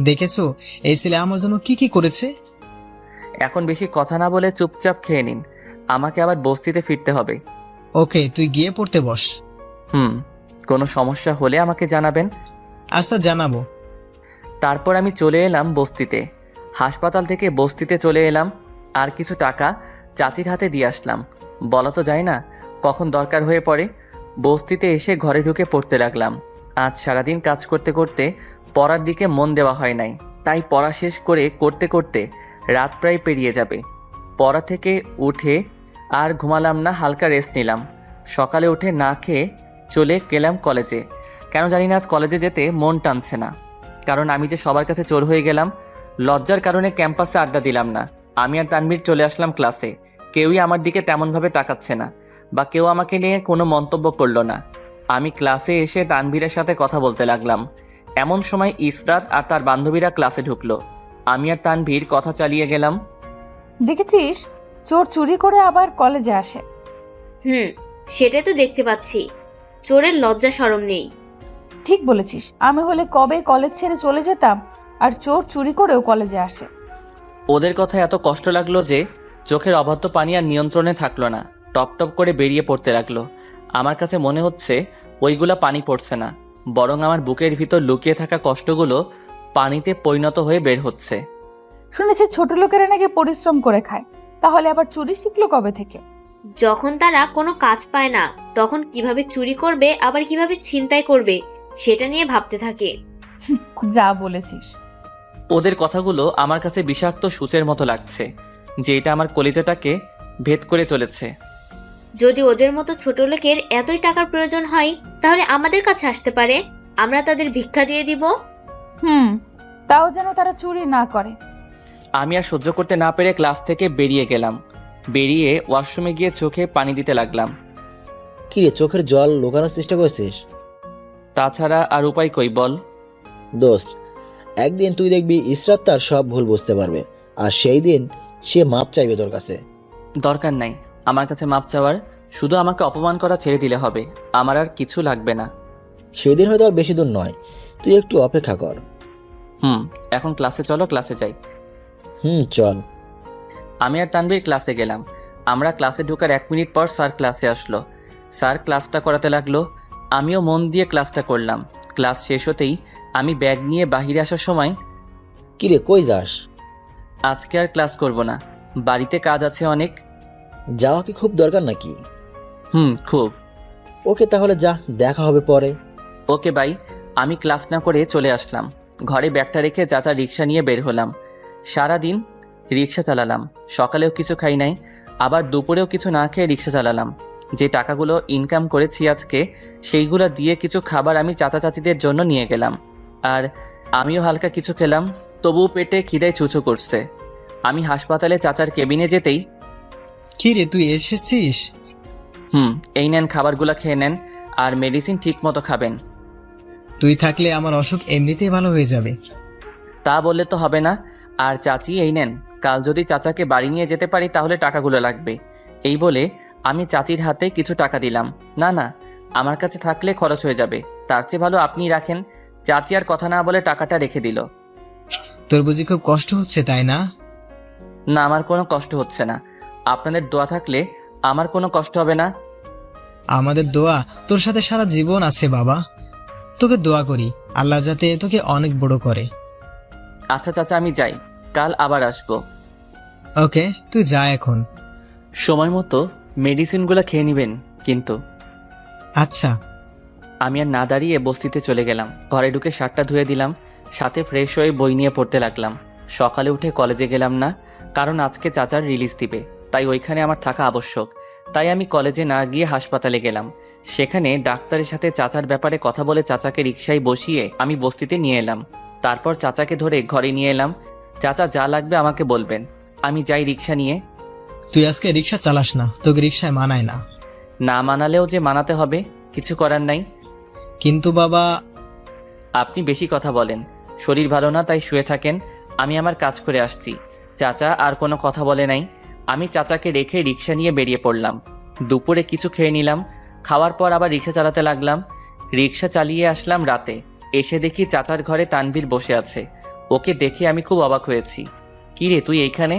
দেখেছো এই ছেলে আমার জন্য কি কি করেছে? এখন বেশি কথা না বলে চুপচাপ খেয়ে নিন, আমাকে আবার বস্তিতে ফিরতে হবে। ওকে, তুই গিয়ে পড়তে বস। কোনো সমস্যা হলে আমাকে জানাবেন। আচ্ছা, জানাবো। তারপর আমি চলে এলাম বস্তিতে। হাসপাতাল থেকে বস্তিতে চলে এলাম, আর কিছু টাকা চাচির হাতে দিয়ে আসলাম। বলা তো যায় না কখন দরকার হয়ে পড়ে। বস্তিতে এসে ঘরে ঢুকে পড়তে লাগলাম। আজ সারাদিন কাজ করতে করতে পড়ার দিকে মন দেওয়া হয় নাই। তাই পড়া শেষ করতে করতে রাত প্রায় পেরিয়ে যাবে। পড়া থেকে উঠে আর ঘুমালাম না, হালকা রেস্ট নিলাম। সকালে উঠে না খেয়ে চলে গেলাম কলেজে। কেন জানি না আজ কলেজে যেতে মন টানছে না, কারণ আমি যে সবার কাছে চোর হয়ে গেলাম। লজ্জার কারণে ক্যাম্পাসে আড্ডা দিলাম না। আমি আর তানভীর চলে আসলাম ক্লাসে। কেউই আমার দিকে তেমনভাবে তাকাচ্ছে না, বা কেউ আমাকে নিয়ে কোনো মন্তব্য করলো না। আমি ক্লাসে এসে তানভীরের সাথে কথা বলতে লাগলাম। এমন সময় ইসরাত আর তার বান্ধবীরা ক্লাসে ঢুকলো। আমি আর তানভীর কথা চালিয়ে গেলাম। দেখেছিস, চোর চুরি করে আবার কলেজে আসে। সেটাই তো দেখতে পাচ্ছি। চোরের লজ্জা শরম নেই। ঠিক বলেছিস, আমি হলে কবে কলেজ ছেড়ে চলে যেতাম, আর চোর চুরি করেও কলেজে আসে। ওদের কথা এত কষ্ট লাগলো যে চোখের অবাধ্য পানি আর নিয়ন্ত্রণে থাকলো না, টপ টপ করে বেরিয়ে পড়তে লাগলো। আমার কাছে মনে হচ্ছে ওইগুলা পানি পড়ছে না, বরং আমার বুকের ভিতর লুকিয়ে থাকা কষ্টগুলো পানিতে পরিণত হয়ে বের হচ্ছে। শুনেছি ছোট লোকেরা নাকি পরিশ্রম করে খায়, তাহলে আবার চুরি শিখলো কবে থেকে? যখন তারা কোনো কাজ পায় না তখন কিভাবে চুরি করবে আবার কিভাবে ছিনতাই করবে সেটা নিয়ে ভাবতে থাকে। যা বলেছিস। ওদের কথাগুলো আমার কাছে বিষাক্ত সূচের মতো লাগছে, যে এটা আমার কলিজাটাকে ভেদ করে চলেছে। যদি ওদের মতো ছোট লোকের এতই টাকার প্রয়োজন হয় তাহলে আমাদের কাছে আসতে পারে, আমরা তাদের ভিক্ষা দিয়ে দিব। তাও যেন তারা চুরি না করে। আমি আর সহ্য করতে না পেরে ক্লাস থেকে বেরিয়ে গেলাম। বেরিয়ে ওয়াশরুমে গিয়ে চোখে পানি দিতে লাগলাম। কিরে, চোখের জল লুকানোর চেষ্টা করছিস? তাছাড়া আর উপায় কই বল? দোস্ত, একদিন তুই দেখবি ইসরাত তার সব ভুল বুঝতে পারবে, আর সেই দিন সে মাপ চাইবে তোর কাছে। দরকার নাই আমার কাছে মাপ চাওয়ার, শুধু আমাকে অপমান করা ছেড়ে দিলে হবে, আমার আর কিছু লাগবে না। সেদিন হয়তো আর বেশি দূর নয়, তুই একটু অপেক্ষা কর। এখন ক্লাসে চলো, ক্লাসে যাই। চল। আমি আর তানভীর ক্লাসে গেলাম। আমরা ক্লাসে ঢোকার 1 মিনিট পর স্যার ক্লাসে আসলো। স্যার ক্লাসটা করাতে লাগলো, আমিও মন দিয়ে ক্লাসটা করলাম। ক্লাস শেষ হতেই আমি ব্যাগ নিয়ে বাহিরে আসার সময়, কিরে, কই যাস? আজকে আর ক্লাস করব না, বাড়িতে কাজ আছে অনেক। যাওয়া কি খুব দরকার নাকি? খুব। ওকে, তাহলে যা, দেখা হবে পরে। Okay bye. আমি ক্লাস না করে চলে আসলাম। ঘরে ব্যাগটা রেখে চাচা রিক্সা নিয়ে বের হলাম। সারাদিন রিক্সা চালালাম, সকালেও কিছু খাই নাই, আবার দুপুরেও কিছু না খেয়ে রিক্সা চালালাম। যে টাকাগুলো ইনকাম করেছি আজকে, সেইগুলো দিয়ে কিছু খাবার আমি চাচা চাচিদের জন্য নিয়ে গেলাম, আর আমিও হালকা কিছু খেলাম। তবুও পেটে খিদায় চুচু করছে। আমি হাসপাতালে চাচার কেবিনে যেতেই, কি রে, তুই এসেছিস? এই নেন, খাবারগুলো খেয়ে নেন, আর মেডিসিন ঠিক মতো খাবেন। তুই থাকলে আমার অসুখ এমনিতেই ভালো হয়ে যাবে। তা বললে তো হবে না। আর চাচি, এই নেন, কাল যদি চাচাকে বাড়ি নিয়ে যেতে পারি তাহলে টাকাগুলো লাগবে। এই বলে আমি চাচির হাতে কিছু টাকা দিলাম। না না, আমার কাছে থাকলে খরচ হয়ে যাবে, তার চেয়ে ভালো আপনিই রাখেন। চাচি আর কথা না বলে টাকাটা রেখে দিল। তোর বুঝি খুব কষ্ট হচ্ছে, তাই না? না, আমার কোনো কষ্ট হচ্ছে না। আপনাদের দোয়া থাকলে আমার কোনো কষ্ট হবে না। আমাদের দোয়া তোর সাথে সারা জীবন আছে বাবা। তোকে দোয়া করি আল্লাহ যাতে তোকে অনেক বড় করে। আচ্ছা চাচা, আমি যাই, কাল আবার আসবো। ওকে, তুই যা এখন। সময় মতো মেডিসিনগুলো খেয়ে নেবেন কিন্তু। আচ্ছা। আমি আর না দাঁড়িয়ে বস্তিতে চলে গেলাম। ঘরে ঢুকে শার্টটা ধুয়ে দিলাম, সাথে ফ্রেশ হয়ে বই নিয়ে পড়তে লাগলাম। সকালে উঠে কলেজে গেলাম না, কারণ আজকে চাচার রিলিজ দিবে, তাই ওইখানে আমার থাকা আবশ্যক। তাই আমি কলেজে না গিয়ে হাসপাতালে গেলাম। সেখানে ডাক্তারের সাথে চাচার ব্যাপারে কথা বলে চাচাকে রিকশায় বসিয়ে আমি বস্তিতে নিয়ে এলাম। তারপর চাচাকে ধরে ঘরে নিয়ে এলাম। চাচা যা লাগবে আমাকে বলবেন, আমি যাই রিকশা নিয়ে। তুই আজকে রিক্সা চালাস না, তোকে রিক্সায় মানায় না। না মানালেও যে মানাতে হবে, কিছু করার নাই। কিন্তু বাবা। আপনি বেশি কথা বলেন, শরীর ভালো না তাই শুয়ে থাকেন, আমি আমার কাজ করে আসছি। চাচা আর কোনো কথা বলে নাই। আমি চাচাকে রেখে রিক্সা নিয়ে বেরিয়ে পড়লাম। দুপুরে কিছু খেয়ে নিলাম, খাওয়ার পর আবার রিক্সা চালাতে লাগলাম। রিক্সা চালিয়ে আসলাম রাতে। এসে দেখি চাচার ঘরে তানভীর বসে আছে। ওকে দেখে আমি খুব অবাক হয়েছি। কি রে, তুই এইখানে?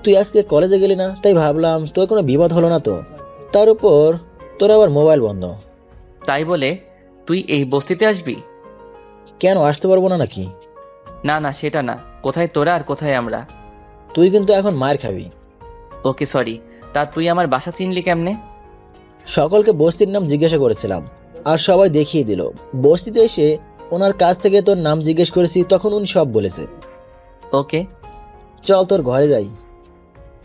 তুই আজকে কলেজে গেলি না, তাই ভাবলাম তোর কোনো বিপদ হলো না তো। তার উপর তোর আবার মোবাইল বন্ধ। তাই বলে তুই এই বস্তিতে আসবি? কেন, আসতে পারবো না নাকি? না না, সেটা না। কোথায় তোরা আর কোথায় আমরা? তুই কিন্তু এখন মার খাবি। ওকে সরি। তা তুই আমার বাসা চিনলি কেমনে? সকলকে বস্তির নাম জিজ্ঞাসা করেছিলাম, আর সবাই দেখিয়ে দিল। বস্তিতে এসে ওনার কাছ থেকে তোর নাম জিজ্ঞেস করেছি, তখন উনি সব বলেছে। ওকে, চল তোর ঘরে যাই।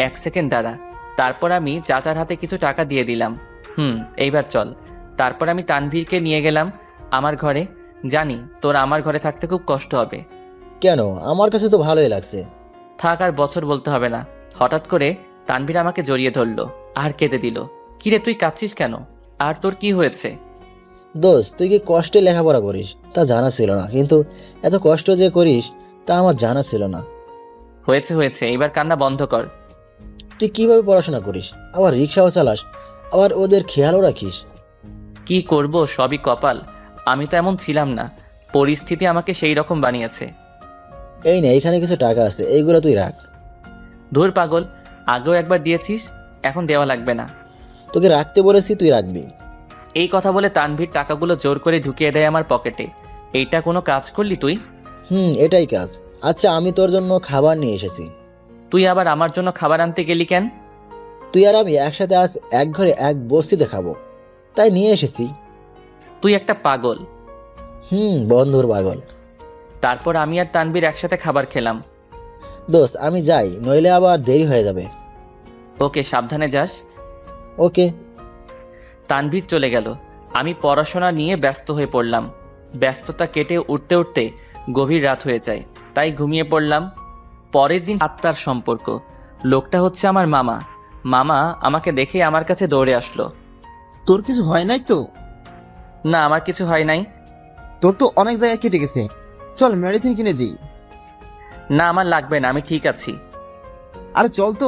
1 সেকেন্ড দাঁড়া। তারপর আমি চাচার হাতে কিছু টাকা দিয়ে দিলাম। এইবার চল। তারপর আমি তানভীরকে নিয়ে গেলাম আমার ঘরে। জানি তোর আমার ঘরে থাকতে খুব কষ্ট হবে। কেন, আমার কাছে তো ভালোই লাগছে। থাক, আর বছর বলতে হবে না। হঠাৎ করে তানভীর আমাকে জড়িয়ে ধরলো আর কেঁদে দিল। কিরে, তুই কাঁদছিস কেন? আর তোর কি হয়েছে? দোস্ত, তুই কি কষ্টে লেখাপড়া করিস তা জানা ছিল না, কিন্তু এত কষ্ট যে করিস তা আমার জানা ছিল না। হয়েছে হয়েছে, এবার কান্না বন্ধ কর। তুই কিভাবে পড়াশোনা করিস, আবার রিক্সাও চালাস, আবার ওদের খেয়ালও রাখিস? কি করব, সবই কপাল। আমি তো এমন ছিলাম না, পরিস্থিতি আমাকে সেই রকম বানিয়েছে। এই না, এখানে কিছু টাকা আছে, এইগুলো তুই রাখ। ধুর পাগল, আগেও একবার দিয়েছিস, এখন দেওয়া লাগবে না। তোকে রাখতে বলেছি, তুই রাখবি। এই কথা বলে তানভীর টাকাগুলো জোর করে ঢুকিয়ে দেয় আমার পকেটে। এইটা কোনো কাজ করলি তুই? এটাই কাজ। আচ্ছা, আমি তোর জন্য খাবার নিয়ে এসেছি। তুই আবার আমার জন্য খাবার আনতে গেলি কেন? তুই আর আমি একসাথে আজ এক ঘরে এক বস্তিতে খাবো, তাই নিয়ে এসেছি। তুই একটা পাগল। বন্ধুর পাগল। তারপর আমি আর তানবীর একসাথে খাবার খেলাম। দোস্ত আমি যাই, নইলে আবার দেরি হয়ে যাবে। ওকে, সাবধানে যাস। ওকে। তানভীর চলে গেল। আমি পড়াশোনা নিয়ে ব্যস্ত হয়ে পড়লাম। ব্যস্ততা কেটে উঠতে উঠতে গভীর রাত হয়ে যায়, তাই ঘুমিয়ে পড়লাম। পরের দিন আত্মার সম্পর্ক। লোকটা হচ্ছে আমার মামা। মামা আমাকে দেখে আমার কাছে দৌড়ে আসলো। তোর কিছু হয় নাই তো? না, আমার কিছু হয় নাই। তোর তো অনেক জায়গায় কেটে গেছে, চল মেডিসিন কিনে দিই। না, আমার লাগবে না, আমি ঠিক আছি। আরে চল তো।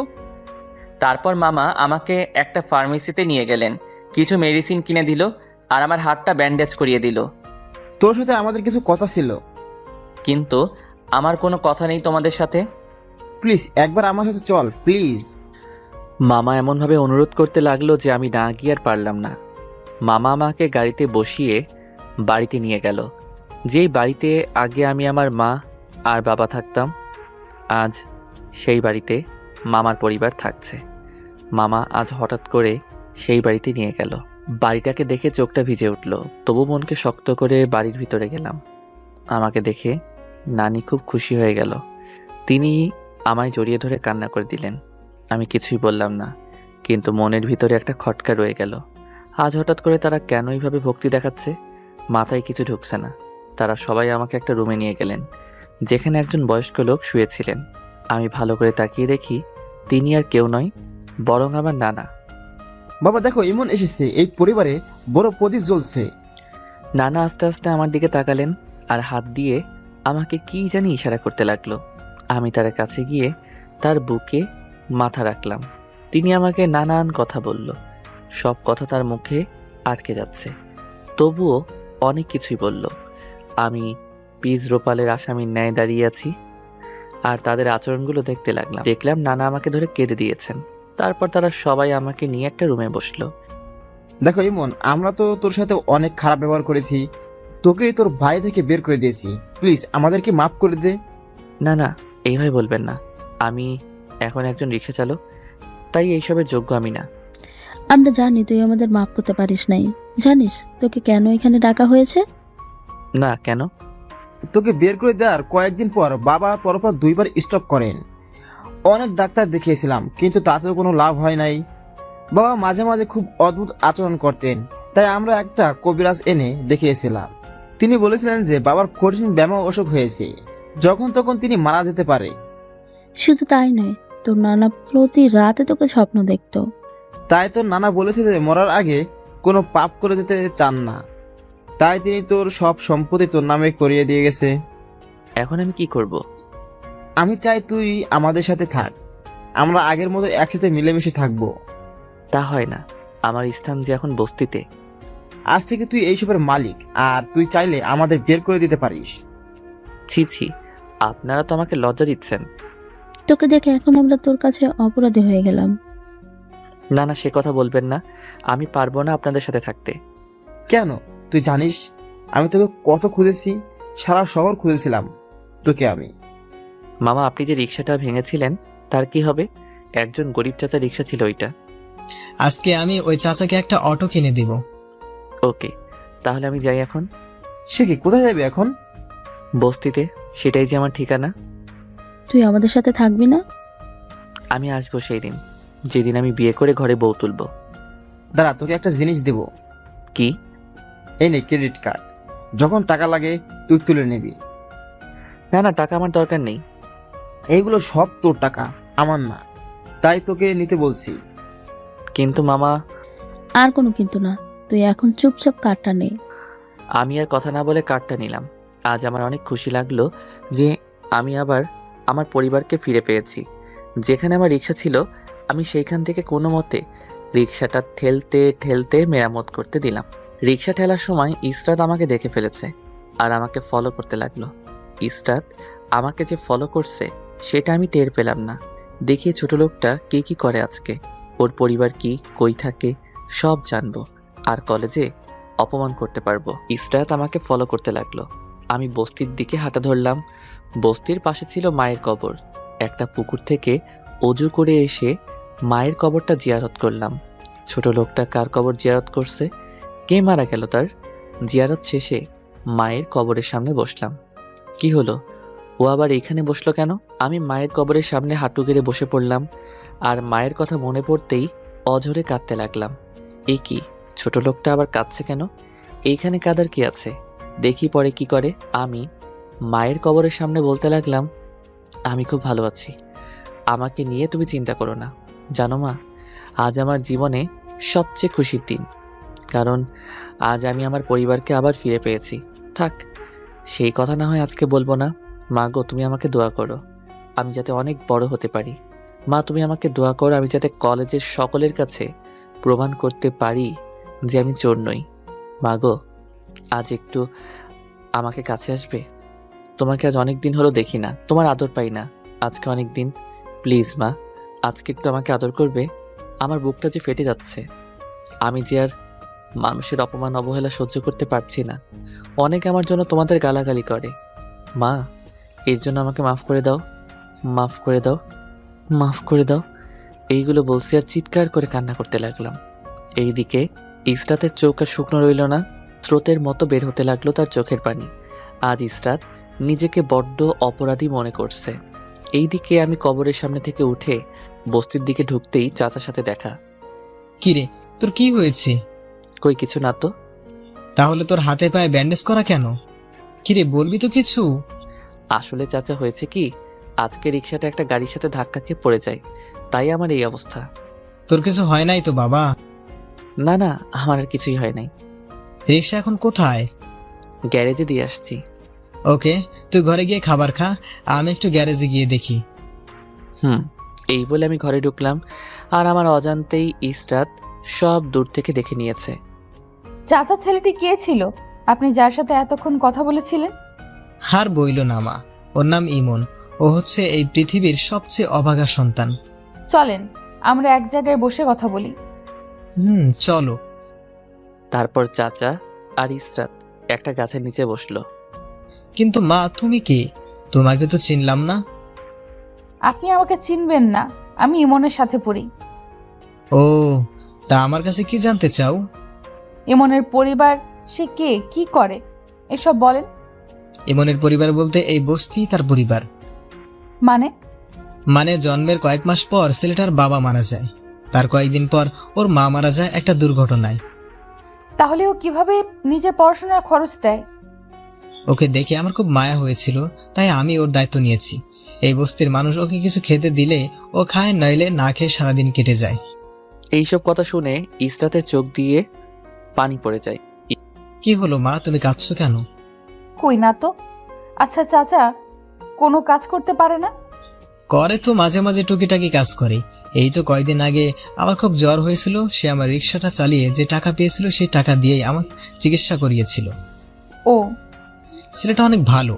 তারপর মামা আমাকে একটা ফার্মেসিতে নিয়ে গেলেন, কিছু মেডিসিন কিনে দিল আর আমার হাতটা ব্যান্ডেজ করিয়ে দিল। তোর সাথে আমাদের কিছু কথা ছিল। কিন্তু আমার কোনো কথা নেই তোমাদের সাথে। প্লিজ একবার আমার সাথে চল প্লিজ। মামা এমনভাবে অনুরোধ করতে লাগলো যে আমি না গিয়ে আর পারলাম না। মামা আমাকে গাড়িতে বসিয়ে বাড়িতে নিয়ে গেল, যেই বাড়িতে আগে আমি আমার মা আর বাবা থাকতাম। আজ সেই বাড়িতে মামার পরিবার থাকছে। মামা আজ হঠাৎ করে সেই বাড়িতে নিয়ে গেল। বাড়িটাকে দেখে চোখটা ভিজে উঠল, তবু মনকে শক্ত করে বাড়ির ভিতরে গেলাম। আমাকে দেখে নানি খুব খুশি হয়ে গেল। তিনি আমায় জড়িয়ে ধরে কান্না করে দিলেন। আমি কিছুই বললাম না, কিন্তু মনের ভিতরে একটা খটকা রয়ে গেল। আজ হঠাৎ করে তারা কেন এইভাবে ভক্তি দেখাচ্ছে, মাথায় কিছু ঢুকছে না। তারা সবাই আমাকে একটা রুমে নিয়ে গেলেন, যেখানে একজন বয়স্ক লোক শুয়েছিলেন। আমি ভালো করে তাকিয়ে দেখি তিনি আর কেউ নয়, বরং আমার নানা। বাবা দেখো, ইমন এসেছে, এই পরিবারে বড় প্রদীপ জ্বলছে। নানা আস্তে আস্তে আমার দিকে তাকালেন আর হাত দিয়ে আমাকে কি জানি ইশারা করতে লাগলো। আমি তার কাছে গিয়ে তার বুকে মাথা রাখলাম। তিনি আমাকে নানান কথা বলল, সব কথা তার মুখে আটকে যাচ্ছে, তবুও অনেক কিছুই বলল। আমি পিস রোপালের আসামির ন্যায় দাঁড়িয়ে আছি আর তাদের আচরণগুলো দেখতে লাগলাম। দেখলাম নানা আমাকে ধরে কেঁদে দিয়েছেন। তারপর তারা সবাই আমাকে নিয়ে একটা রুমে বসলো। দেখো ইমন, আমরা তো তোর সাথে অনেক খারাপ ব্যবহার করেছি, তোকে তোর বাড়ি থেকে বের করে দিয়েছি, প্লিজ আমাদেরকে মাফ করে দে। না না, এইভাবে বলবেন না। আমি এখন একজন রিক্সা চালক, তাই এইসবের যোগ্য আমি না। আমরা জানি তুই আমাদের মাফ করতে পারিস নাই। জানিস তোকে কেন এখানে ডাকা হয়েছে? না, কেন? তোকে বের করে দেওয়ার কয়েকদিন পর বাবা পরপর 2বার স্ট্রোক করেন। অনেক ডাক্তার দেখিয়েছিলাম, কিন্তু তাতেও কোনো লাভ হয় নাই। বাবা মাঝে মাঝে খুব অদ্ভুত আচরণ করতেন, তাই আমরা একটা কবিরাজ এনে দেখিয়েছিলাম। তিনি বলেছিলেন যে বাবার কঠিন ব্যামো অসুখ হয়েছে, যখন তখন তিনি মারা যেতে পারে। শুধু তাই নয়, তোর নানা প্রতি রাতে তোকে স্বপ্ন দেখতো। তাই তোর নানা বলেছে যে মরার আগে কোনো পাপ করে যেতে চান না, তাই তিনি তোর সব সম্পত্তি তোর নামে করিয়ে দিয়ে গেছে। এখন আমি কি করব? আমি চাই তুই আমাদের সাথে থাক, আমরা আগের মতো একসাথে মিলেমিশে থাকবো। তা হয় না, আমার স্থান যে এখন বস্তিতে। আজ থেকে তুই এইসবের মালিক, আর তুই চাইলে আমাদের বের করে দিতে পারিস। ছি ছি, আপনারা তো আমাকে লজ্জা দিচ্ছেন। তোকে দেখে এখন আমরা তোর কাছে অপরাধী হয়ে গেলাম। না না, সে কথা বলবেন না। আমি পারবো না আপনাদের সাথে থাকতে। কেন? তুই জানিস আমি তোকে কত খুঁজেছি, সারা শহর খুঁজেছিলাম তোকে আমি। মামা, আপনি যে রিক্সাটা ভেঙেছিলেন তার কি হবে? একজন গরিব চাচা রিক্সা ছিল ওইটা। আজকে আমি ওই চাচাকে একটা অটো কিনে দিব। ওকে, তাহলে আমি যাই এখন। সে কি, কোথায় যাবে এখন? বস্তিতে, সেটাই যে আমার ঠিকানা। তুই আমাদের সাথে থাকবি না? আমি আসবো সেই দিন, যেদিন আমি বিয়ে করে ঘরে বউ তুলব। দাঁড়া, তোকে একটা জিনিস দেব। কি? এই নে ক্রেডিট কার্ড, যখন টাকা লাগে তুই তুলে নিবি। না না, টাকা আমার দরকার নেই। এইগুলো সব তোর টাকা, আমার না, তাই তোকে নিতে বলছি। কিন্তু মামা। আর কোনো কিন্তু না, তুই এখন চুপচাপ কার্ডটা নে। আমি আর কথা না বলে কার্ডটা নিলাম। আজ আমার অনেক খুশি লাগলো যে আমি আবার আমার পরিবারকে ফিরে পেয়েছি। যেখানে আমার রিক্সা ছিল, আমি সেইখান থেকে কোনো মতে রিক্সাটা ঠেলতে ঠেলতে মেরামত করতে দিলাম। রিক্সা ঠেলার সময় ইসরাত আমাকে দেখে ফেলেছে আর আমাকে ফলো করতে লাগলো। ইসরাত আমাকে যে ফলো করছে সেটা আমি টের পেলাম না। দেখি ছোট লোকটা কি করে আজকে, ওর পরিবার কি, কই থাকে, সব জানবো আর কলেজে অপমান করতে পারবো। ইসরাত আমাকে ফলো করতে লাগলো। আমি বস্তির দিকে হাঁটা ধরলাম। বস্তির পাশে ছিল মায়ের কবর। একটা পুকুর থেকে অজু করে এসে মায়ের কবরটা জিয়ারত করলাম। ছোট লোকটা কার কবর জিয়ারত করছে? কে মারা গেল তার? জিয়ারত শেষে মায়ের কবরের সামনে বসলাম। কি হলো, ও আবার এইখানে বসলো কেন? আমি মায়ের কবরের সামনে হাঁটু গেড়ে বসে পড়লাম আর মায়ের কথা মনে পড়তেই অঝরে কাঁদতে লাগলাম। এই কি, ছোট লোকটা আবার কাঁদছে কেন? এইখানে কাঁদার কি আছে? দেখি পরে কি করে। আমি মায়ের কবরের সামনে বলতে লাগলাম, আমি খুব ভালো আছি, আমাকে নিয়ে তুমি চিন্তা করো না। জানো মা, আজ আমার জীবনে সবচেয়ে খুশির দিন, কারণ আজ আমি আমার পরিবারকে আবার ফিরে পেয়েছি। থাক, সেই কথা না হয় আজকে বলবো না। মা গো, তুমি আমাকে দোয়া করো, আমি যাতে অনেক বড় হতে পারি। মা, তুমি আমাকে দোয়া করো, আমি যাতে কলেজের সকলের কাছে প্রমাণ করতে পারি যে আমি চোর নই। মা গো, আজ একটু আমাকে কাছে আসবে? তোমাকে আজ অনেক দিন হলো দেখি না, তোমার আদর পাই না, আজকে অনেক দিন। প্লিজ মা, আজকে একটু আমাকে আদর করবে? আমার বুকটা যে ফেটে যাচ্ছে, আমি যে আর মানুষের অপমান অবহেলা সহ্য করতে পারছি না। অনেকে আমার জন্য তোমাদের গালাগালি করে। মা, এর জন্য আমাকে মাফ করে দাও, মাফ করে দাও, মাফ করে দাও। এইগুলো বলছি আর চিৎকার করে কান্না করতে লাগলাম। এইদিকে ইসরাতের চোখ আর শুকনো রইল না, স্রোতের মতো বের হতে লাগলো তার চোখের পানি। আজ ইসরাত নিজেকে বড্ড অপরাধী মনে করছে। এইদিকে আমি কবরের সামনে থেকে উঠে বস্তির দিকে ঢুকতেই চাচার সাথে দেখা। কিরে, তোর কি হয়েছে? কই কিছু না তো। তাহলে তোর হাতে পায়ে ব্যান্ডেজ করা কেন? কিরে, বলবি তো কিছু? আসলে চাচা, হয়েছে কি, আজকে রিক্সাটা একটা গাড়ির সাথে ধাক্কা খেয়ে পড়ে যায়, তাই আমার এই অবস্থা। তোর কিছু হয় নাই তো বাবা? না না, আমার আর কিছুই হয় নাই। রিক্সা এখন কোথায়? গ্যারেজে দিয়ে আসছি। ওকে, তুই ঘরে গিয়ে খাবার খা, আমি একটু গ্যারেজে গিয়ে দেখি। এই বলে আমি ঘরে ঢুকলাম আর আমার অজান্তেই ইসরাত সব দূর থেকে দেখে নিয়েছে। চাচা, ছেলেটি কে ছিল আপনি যার সাথে এতক্ষণ কথা বলেছিলেন? আর বইল না মা, ওর নাম ইমন। ও হচ্ছে এই পৃথিবীর সবচেয়ে অভাগা সন্তান। চলেন আমরা এক জায়গায় বসে কথা বলি। চলো। তারপর চাচা আর ইসরাত একটা গাছের নিচে বসলো। কিন্তু মা, তুমি কে? তোমাকে তো চিনলাম না। আপনি আমাকে চিনবেন না, আমি ইমনের সাথে পড়ি। ও, তা আমার কাছে কি জানতে চাও? ইমনের পরিবার, সে কে, কি করে, এসব বলেন। ইমনের পরিবার বলতে এই বস্তি তার পরিবার। মানে জন্মের কয়েক মাস পর ছেলেটার বাবা মারা যায়, তার কয়েকদিন পর ওর মা মারা যায় একটা দুর্ঘটনায়। তাহলে ও কিভাবে নিজের পড়াশোনার খরচ দেয়? ওকে দেখে আমার খুব মায়া হয়েছিল, তাই আমি ওর দায়িত্ব নিয়েছি। এই বস্তির মানুষ ওকে কিছু খেতে দিলে ও খায়, নইলে না খেয়ে সারাদিন কেটে যায়। এইসব কথা শুনে ইসরাতের চোখ দিয়ে পানি পড়ে যায়। কি হলো মা, তুমি কাঁদছো কেন? কই না তো। আচ্ছা চাচা, কোনো কাজ করতে পারে না? করে তো, মাঝে মাঝে টুকিটাকি কাজ করে। এই তো কয়েকদিন আগে আমার খুব জ্বর হয়েছিল, সে আমার রিক্সাটা চালিয়ে যে টাকা পেয়েছিল সেই টাকা দিয়েই আমার চিকিৎসা করিয়েছিল। ও, ছেলেটা অনেক ভালো।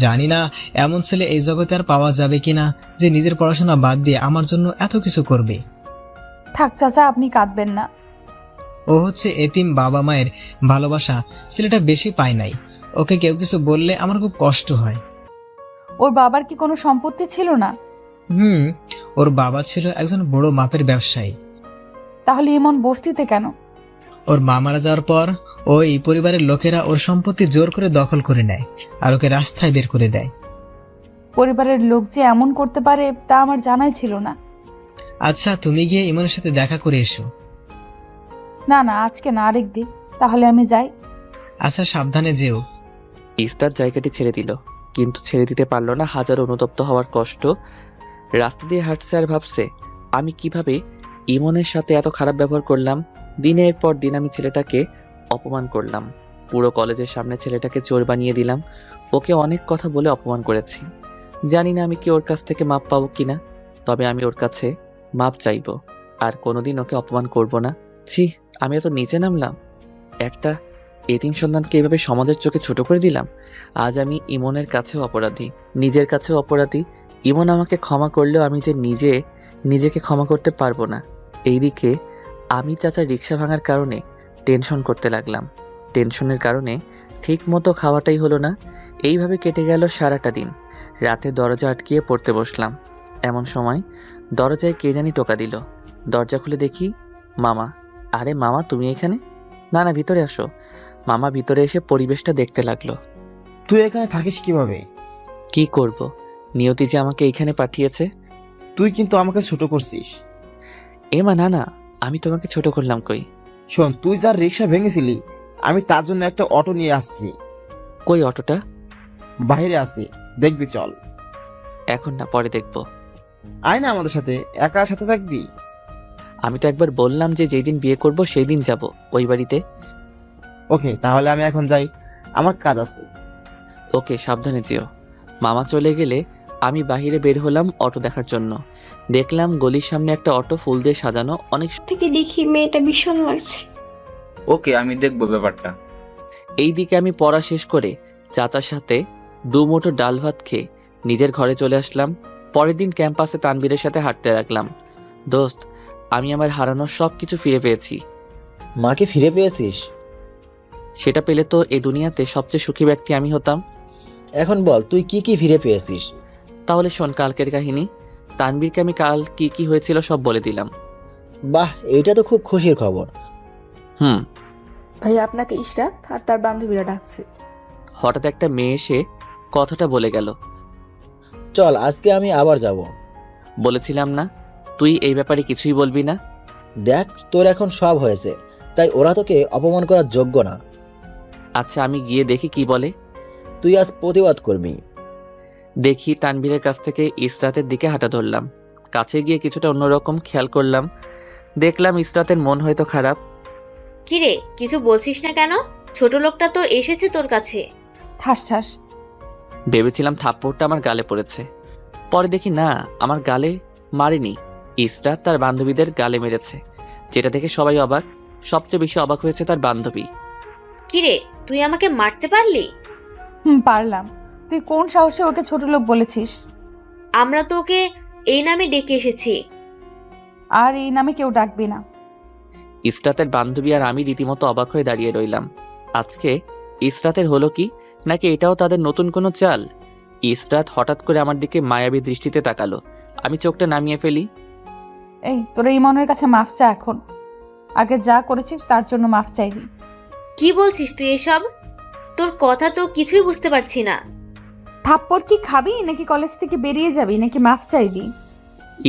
জানি না এমন ছেলে এই জগতে আর পাওয়া যাবে কিনা যে নিজের পড়াশোনা বাদ দিয়ে আমার জন্য এত কিছু করবে। থাক চাচা, আপনি কাঁদবেন না। ও হচ্ছে এতিম বাবা মায়ের ভালোবাসা ছেলেটা বেশি পায় নাই। ওকে কেউ কিছু বললে আমার খুব কষ্ট হয়। ওর বাবার কি কোনো সম্পত্তি ছিল না? ওর বাবা ছিল একজন বড় মাপের ব্যবসায়ী। তাহলে এমন বস্তিতে কেন? ওর মা মারা যাওয়ার পর ওই পরিবারের লোকেরা ওর সম্পত্তি জোর করে দখল করে নেয় আর ওকে রাস্তায় বের করে দেয়। পরিবারের লোক যে এমন করতে পারে তা আমার জানাই ছিল না। আচ্ছা, তুমি গিয়ে ইমনের সাথে দেখা করে এসো। না না, আজকে না, আরেকদিন। তাহলে আমি যাই। আচ্ছা, সাবধানে যেও। ইসরাত জায়গাটি ছেড়ে দিল, কিন্তু ছেড়ে দিতে পারল না হাজার অনুতপ্ত হওয়ার কষ্ট। রাস্তা দিয়ে হাঁটছে আর ভাবছে, আমি কিভাবে ইমনের সাথে এত খারাপ ব্যবহার করলাম। দিনের পর দিন আমি ছেলেটাকে অপমান করলাম, পুরো কলেজের সামনে ছেলেটাকে চোর বানিয়ে দিলাম। ওকে অনেক কথা বলে অপমান করেছি। জানি না আমি কি ওর কাছ থেকে মাপ পাবো কিনা, তবে আমি ওর কাছে মাপ চাইবো আর কোনোদিন ওকে অপমান করব না। ছি, আমি এত নিচে নামলাম, একটা এতিম সন্তানকে এভাবে সমাজের চোখে ছোট করে দিলাম। আজ আমি ইমনের কাছেও অপরাধী, নিজের কাছেও অপরাধী। ইমন আমাকে ক্ষমা করলেও আমি যে নিজেকে ক্ষমা করতে পারবো না। এইদিকে আমি চাচার রিক্সা ভাঙার কারণে টেনশন করতে লাগলাম। টেনশনের কারণে ঠিক মতো খাওয়াটাই হলো না। এইভাবে কেটে গেল সারাটা দিন। রাতে দরজা আটকিয়ে পড়তে বসলাম। এমন সময় দরজায় কে জানি টোকা দিল। দরজা খুলে দেখি মামা। আরে মামা, তুমি এখানে? না না, ভিতরে আসো। মামা ভিতরে এসে পরিবেশটা দেখতে লাগলো। তুই এখানে থাকিস কিভাবে? কি করব, নিয়তি যে আমাকে এইখানে পাঠিয়েছে। তুই কিন্তু আমাকে ছোট করছিস। মা না না, আমি তোমাকে ছোট করলাম কই? শোন, তুই যার রিক্সা ভেঙেছিলি, আমি তার জন্য একটা অটো নিয়ে আসছি। কই অটোটা? বাইরে আছি, দেখবি চল। এখন না, পরে দেখবো। আয় না আমাদের সাথে, একা সাথে থাকবি? আমি তো একবার বললাম যে যেই দিন বিয়ে করব সেই দিন যাব ওই বাড়িতে। ওকে, তাহলে আমি এখন যাই, আমার কাজ আছে। ওকে, সাবধানে যেও। মামা চলে গেলে আমি বাইরে বের হলাম অটো দেখার জন্য। দেখলাম গলির সামনে একটা অটো ফুল দিয়ে সাজানো, অনেক থেকে দেখি মেয়েটা ভীষণ লাগছে। ওকে, আমি দেখবো ব্যাপারটা। এইদিকে আমি পড়া শেষ করে চাচার সাথে 2 মুঠো ডাল ভাত খেয়ে নিজের ঘরে চলে আসলাম। পরের দিন ক্যাম্পাসে তানবীরের সাথে হাঁটতে লাগলাম। দোস্ত, আমি আমার হারানোর সব কিছু ফিরে পেয়েছি। মাকে ফিরে পেয়েছিস? সেটা পেলে তো এই দুনিয়াতে সবচেয়ে সুখী ব্যক্তি আমি হতাম। এখন বল, তুই কি কি ফিরে পেয়েছিস? তাহলে শোন কালকের কাহিনী। তানবীরকে আমি কাল কি কি হয়েছিল সব বলে দিলাম। বাহ, এইটা তো খুব খুশির খবর। হুম। ভাই, আপনাকে ইশরাত আর তার বান্ধবীরা ডাকছে। হঠাৎ একটা মেয়ে এসে কথাটা বলে গেল। চল, আজকে আমি আবার যাব। বলেছিলাম না তুই এই ব্যাপারে কিছুই বলবি না? দেখ, তোর এখন সব হয়েছে, তাই ওরা তোকে অপমান করার যোগ্য না। আচ্ছা, আমি গিয়ে দেখি কি বলে। তুই আজ প্রতিবাদ করবি। দেখি তানভীরের কাছ থেকে ইসরাতের দিকে হাঁটা ধরলাম। কাছে গিয়ে কিছুটা অন্যরকম খেয়াল করলাম। দেখলাম ইসরাতের মন হয়তো খারাপ। কিরে, কিছু বলছিস না কেন? ছোট লোকটা তো এসেছে তোর কাছে। ঠাস ঠাস। ভেবেছিলাম থাপ্পড়টা আমার গালে পড়েছে, পরে দেখি না, আমার গালে মারেনি, ইসরাত তার বান্ধবীদের গালে মেরেছে। যেটা দেখে সবাই অবাক। সবচেয়ে বেশি অবাক হয়েছে তার বান্ধবী। কিরে, তুই আমাকে মারতে পারলি? পারলাম। তুই কোন সাহসে ওকে ছোট লোক বলেছিস? আমরা তো ওকে এই নামে ডেকে এসেছি। আর এই নামে কেউ ডাকবি না। ইসরাতের বান্ধবী আর আমি রীতিমতো অবাক হয়ে দাঁড়িয়ে রইলাম। আজকে ইসরাতের হলো কি, নাকি এটাও তাদের নতুন কোনো চাল? ইসরাত হঠাৎ করে আমার দিকে মায়াবী দৃষ্টিতে তাকালো। আমি চোখটা নামিয়ে ফেলি। এই, তোর ইমনের কাছে মাফ চা এখন। আগে যা করেছিস তার জন্য মাফ চাইবি। কি বলছিস তুই এসব? তোর কথা তো কিছুই বুঝতে পারছি না। থাপ্পড় কি খাবি, নাকি কলেজ থেকে বেরিয়ে যাবি, নাকি মাফ চাইবি?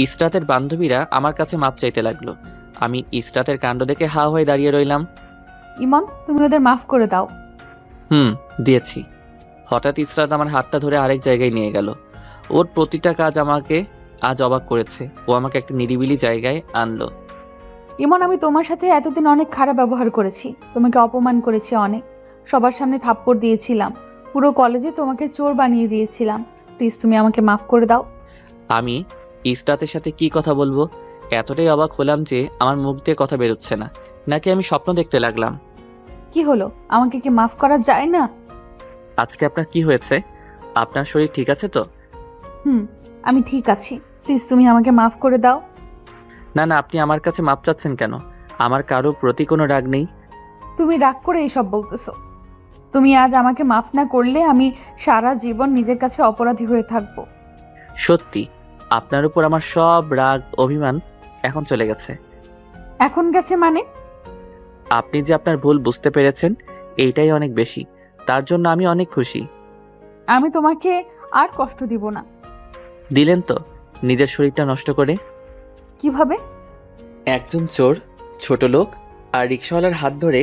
ইসরাতের বান্ধবীরা আমার কাছে মাপ চাইতে লাগলো। আমি ইসরাতের কাণ্ড দেখে হা হয়ে দাঁড়িয়ে রইলাম। ইমন, তুমি ওদের মাফ করে দাও। দিয়েছি। হঠাৎ ইসরাত আমার হাতটা ধরে আরেক জায়গায় নিয়ে গেল। ওর প্রতিটা কাজ আমাকে আজ অবাক করেছে। ও আমাকে একটা নিরিবিলি জায়গায় আনলো। ইমন, আমি তোমার সাথে এতদিন অনেক খারাপ ব্যবহার করেছি, তোমাকে অপমান করেছি অনেক, সবার সামনে থাপ্পড় দিয়েছিলাম, পুরো কলেজে তোমাকে চোর বানিয়ে দিয়েছিলাম। প্লিজ তুমি আমাকে মাফ করে দাও। আমি ইসরাতের সাথে কি কথা বলবো, এতটাই অবাক হলাম যে আমার মুখ দিয়ে কথা বেরোচ্ছে না। নাকি আমি স্বপ্ন দেখতে লাগলাম? কি হলো, আমাকে কি মাফ করা যায় না? আজকে আপনার কি হয়েছে? আপনার শরীর ঠিক আছে তো? আমি ঠিক আছি। প্লিজ তুমি আমাকে মাফ করে দাও। না না, আপনি আমার কাছে মাপ চাচ্ছেন কেন? আমার কারো প্রতি কোনো রাগ নেই। তুমি রাগ করে এইসব বলতেছো। তুমি আজ আমাকে মাফ না করলে আমি সারা জীবন নিজের কাছে অপরাধী হয়ে থাকবো। সত্যি, আপনার উপর আমার সব রাগ অভিমান এখন চলে গেছে। এখন গেছে মানে? আপনি যে আপনার ভুল বুঝতে পেরেছেন, এইটাই অনেক বেশি। তার জন্য আমি অনেক খুশি। আমি তোমাকে আর কষ্ট দিব না। দিলেন তো, নিজের শরীরটা নষ্ট করে। কিভাবে? একজন চোর, ছোট লোক আর রিক্সাওয়ালার হাত ধরে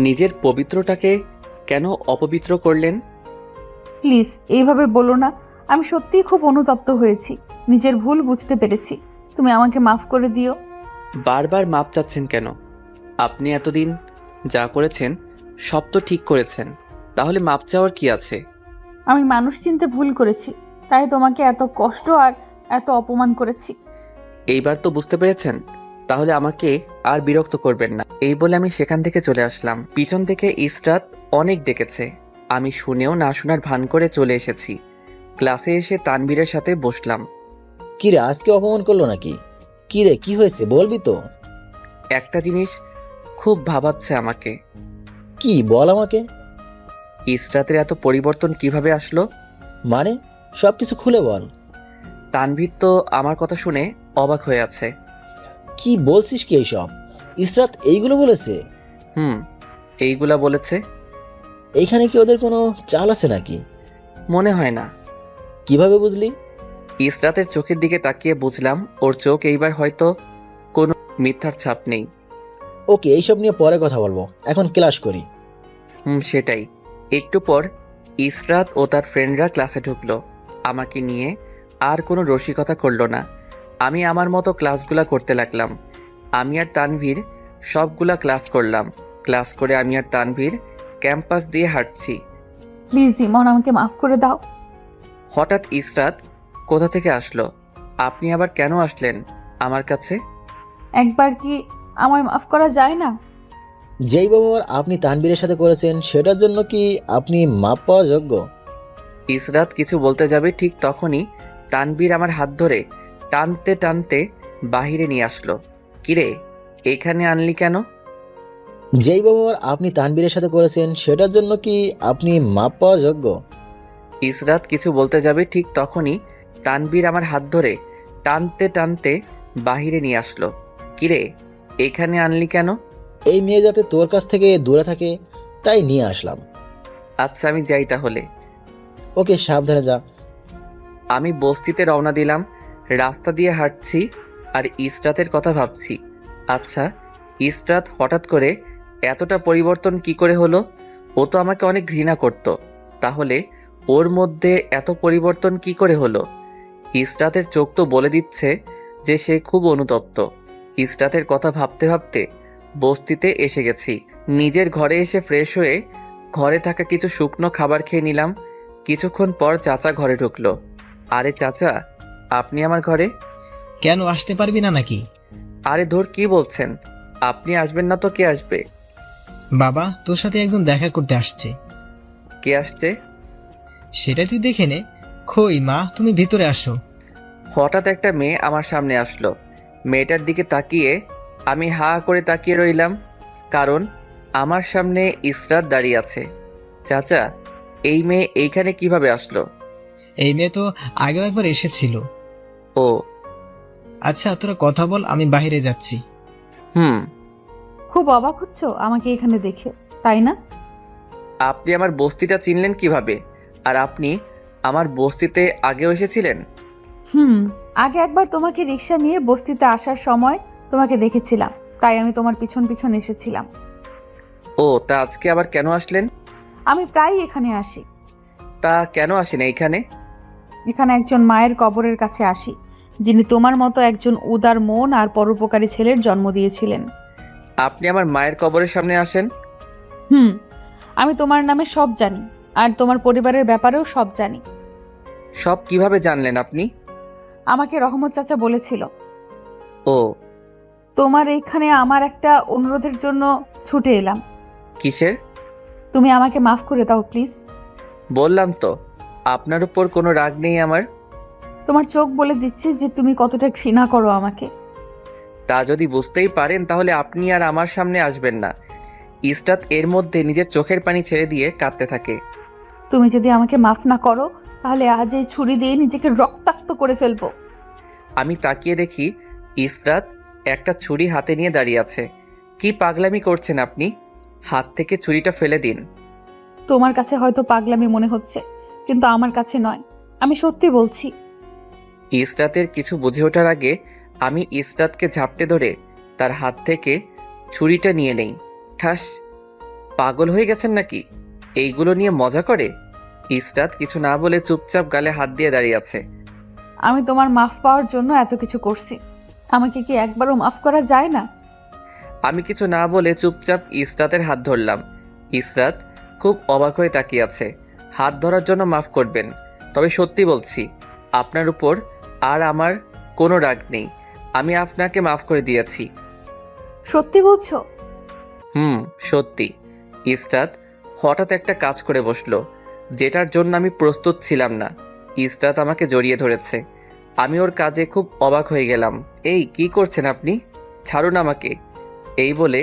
নিজের পবিত্রটাকে কেন অপবিত্র করলেন? প্লিজ এইভাবে বলো না। আমি সত্যিই খুব অনুতপ্ত হয়েছি, নিজের ভুল বুঝতে পেরেছি। তুমি আমাকে মাফ করে দিও। বারবার মাপ চাচ্ছেন কেন? আপনি এতদিন যা করেছেন সব তো ঠিক করেছেন, তাহলে মাপ চাওয়ার কি আছে? আমি মানুষ চিনতে ভুল করেছি, তাই তোমাকে এত কষ্ট আর এত অপমান করেছি। এইবার তো বুঝতে পেরেছেন, তাহলে আমাকে আর বিরক্ত করবেন না। এই বলে আমি সেখান থেকে চলে আসলাম। পিছন থেকে ইসরাত অনেক ডেকেছে, আমি শুনেও না শোনার ভান করে চলে এসেছি। ক্লাসে এসে তানবীরের সাথে বসলাম। কিরে, আজকে অপমান করলো নাকি? কিরে, কি হয়েছে বলবি তো? একটা জিনিস খুব ভাবাচ্ছে আমাকে। কি, বল আমাকে। ইসরাতের এত পরিবর্তন কিভাবে আসলো? মানে, সবকিছু খুলে বল। তানভীর তো আমার কথা শুনে অবাক হয়ে আছে। কি বলছিস কি এইসব? ইসরাত এইগুলো বলেছে? এইগুলা বলেছে। এইখানে কি ওদের কোনো চাল আছে নাকি? মনে হয় না। কিভাবে বুঝলি? ইসরাতের চোখের দিকে তাকিয়ে বুঝলাম ওর চোখ এইবার হয়তো কোনো মিথ্যার ছাপ নেই। ওকে, এইসব নিয়ে পরে কথা বলবো, এখন ক্লাস করি। সেটাই। একটু পর ইসরাত ও তার ফ্রেন্ডরা ক্লাসে ঢুকলো। আমাকে নিয়ে আর কোনো রসিকতা করলো না। আমি আমার মতো ক্লাসগুলা করতে লাগলাম। আমি আর তানভীর সবগুলা ক্লাস করলাম। ক্লাস করে আমি আর তানভীর ক্যাম্পাস দিয়ে হাঁটছি। প্লিজ ইমন, আমাকে মাফ করে দাও। হঠাৎ ইসরাত কোথা থেকে আসলো? আপনি আবার কেন আসলেন আমার কাছে? একবার কি আমায় মাফ করা যায় না? যেই ব্যবহার আপনি তানবীরের সাথে করেছেন সেটার জন্য কি আপনি মাপ পাওয়া যোগ্য? ইসরাত কিছু বলতে যাবে ঠিক তখনই তানভীর আমার হাত ধরে টানতে টানতে বাহিরে নিয়ে আসলো। কিরে, এখানে আনলি কেন? যেই ব্যবহার আপনি তানবীরের সাথে করেছেন সেটার জন্য কি আপনি মাপ পাওয়া যোগ্য? ইসরাত কিছু বলতে যাবে ঠিক তখনই তানভীর আমার হাত ধরে টানতে টানতে বাহিরে নিয়ে আসলো। কিরে, এখানে আনলি কেন? এই মেয়ে যাতে তোর কাছ থেকে দূরে থাকে তাই নিয়ে আসলাম। আচ্ছা, আমি যাই তাহলে। ওকে, সাবধানে যা। আমি বস্তিতে রওনা দিলাম। রাস্তা দিয়ে হাঁটছি আর ইসরাতের কথা ভাবছি। আচ্ছা, ইসরাত হঠাৎ করে এতটা পরিবর্তন কি করে হলো? ও তো আমাকে অনেক ঘৃণা করত, তাহলে ওর মধ্যে এত পরিবর্তন কি করে হলো? ইসরাতের চোখ তো বলে দিচ্ছে যে সে খুব অনুতপ্ত। ইসরাতের কথা ভাবতে ভাবতে বস্তিতে এসে গেছি। নিজের ঘরে এসে ফ্রেশ হয়ে ঘরে থাকা কিছু শুকনো খাবার খেয়ে নিলাম। কিছুক্ষণ পর চাচা ঘরে ঢুকলো। আরে চাচা, আপনি আমার ঘরে? কেন, আসতে পারবি না নাকি? আরে ধুর, কি বলছেন? আপনি আসবেন না তো কে আসবে? বাবা, তোর সাথে একজন দেখা করতে আসছে। কে আসছে? সেটা তুই দেখে নে। কই মা, তুমি ভিতরে আসো। হঠাৎ একটা মেয়ে আমার সামনে আসলো। মেয়েটার দিকে তাকিয়ে আমি হা করে তাকিয়ে রইলাম, কারণ আমার সামনে ইসরাত দাঁড়িয়ে আছে। চাচা, এই মেয়ে এইখানে কিভাবে আসলো? এই মেয়ে তো আগেও একবার এসেছিল। ও আচ্ছা, তোরা কথা বল, আমি বাইরে যাচ্ছি। খুব অবাক হচ্ছ আমাকে এখানে দেখে, তাই না? আপনি আমার বস্তিটা চিনলেন কিভাবে? আর আপনি আমার বস্তিতে আগেও এসেছিলেন? আগে একবার তোমাকে রিক্সা নিয়ে বস্তিতে আসার সময় তোমাকে দেখেছিলাম, তাই আমি তোমার পিছন পিছন এসেছিলাম। ও, তা আজকে আবার কেন আসলেন? আমি প্রায়ই এখানে আসি। তা কেন আসেন এইখানে? এখানে একজন মায়ের কবরের কাছে আসি, যিনি তোমার মতো একজন উদার মন আর পরোপকারী ছেলের জন্ম দিয়েছিলেন। আপনি আমার মায়ের কবরের সামনে আসেন? আমি তোমার নামে সব জানি, আর তোমার পরিবারের ব্যাপারেও সব জানি। সব কিভাবে জানলেন আপনি? আমাকে রহমত চাচা বলেছিল। ও, তোমার এইখানে আমার একটা অনুরোধের জন্য ছুটে এলাম। কিসের? তুমি আমাকে মাফ করে দাও প্লিজ। বললাম তো, আপনার উপর কোনো রাগ নেই আমার। তোমার চোখ বলে দিচ্ছে যে তুমি কতটা ঘৃণা করো আমাকে। তা যদি বুঝতেই পারেন তাহলে আপনি আর আমার সামনে আসবেন না। ইসরাত এর মধ্যে নিজের চোখের পানি ছেড়ে দিয়ে কাঁদতে থাকে। তুমি যদি আমাকে মাফ না করো তাহলে আজ এই ছুরি দিয়ে নিজেকে রক্তাক্ত করে ফেলবো। আমি তাকিয়ে দেখি ইসরাত একটা ছুরি হাতে নিয়ে দাঁড়িয়ে আছে। কি পাগলামি করছেন আপনি? হাত থেকে ছুরিটা ফেলে দিন। তোমার কাছে হয়তো পাগলামি মনে হচ্ছে, কিন্তু আমার কাছে নয়, আমি সত্যি বলছি। ইসরাতের কিছু বুঝে ওঠার আগে আমি ইসরাতকে ঝাপটে ধরে তার হাত থেকে ছুরিটা নিয়ে নেই। ঠাস! পাগল হয়ে গেছেন নাকি? এইগুলো নিয়ে মজা করে? ইসরাত কিছু না বলে চুপচাপ গালে হাত দিয়ে দাঁড়িয়ে আছে। আমি তোমার মাফ পাওয়ার জন্য এত কিছু করছি, আমাকে কি একবারও মাফ করা যায় না? আমি কিছু না বলে চুপচাপ ইসরাতের হাত ধরলাম। ইসরাত খুব অবাক হয়ে তাকিয়ে আছে। হাত ধরার জন্য মাফ করবেন, তবে সত্যি বলছি আপনার উপর আর আমার কোনো রাগ নেই। আমি আপনাকে মাফ করে দিয়েছি। সত্যি বলছো? সত্যি। ইসরাত হঠাৎ একটা কাজ করে বসলো, যেটার জন্য আমি প্রস্তুত ছিলাম না। ইসরাত আমাকে জড়িয়ে ধরেছে। আমি ওর কাজে খুব অবাক হয়ে গেলাম। এই কি করছেন আপনি? ছাড়ুন আমাকে। এই বলে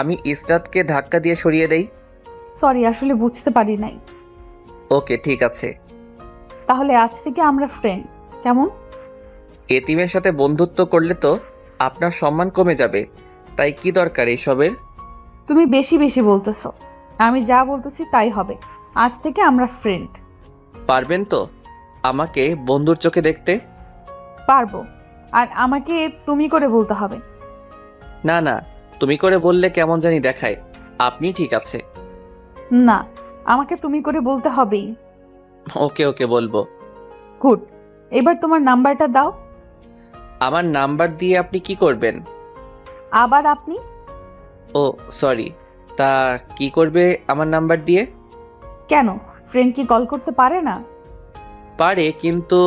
আমি ইসরাতকে ধাক্কা দিয়ে সরিয়ে দেই। সরি, আসলে বুঝতে পারি নাই। ওকে, ঠিক আছে। তাহলে আজ থেকে আমরা ফ্রেন্ড, কেমন? এতিমের সাথে বন্ধুত্ব করলে তো আপনার সম্মান কমে যাবে, তাই কি দরকার এইসবের? তুমি বেশি বেশি বলতেছো। আমি যা বলতেছি তাই হবে। আজ থেকে আমরা ফ্রেন্ড। পারবেন তো আমাকে বন্ধুর চোখে দেখতে? পারবো। আর আমাকে তুমি করে বলতে হবে। না না, তুমি করে বললে কেমন জানি দেখায়। আপনি ঠিক আছে। না, আমাকে তুমি করে বলতে হবেই। ওকে ওকে বলবো। গুড। এবার তোমার নাম্বারটা দাও। আমার নাম্বার দিয়ে আপনি কি করবেন? আবার আপনি? ও সরি, তা কি করবে আমার নাম্বার দিয়ে? কেন, ফ্রেন্ড কি কল করতে পারে না? পারে, কিন্তু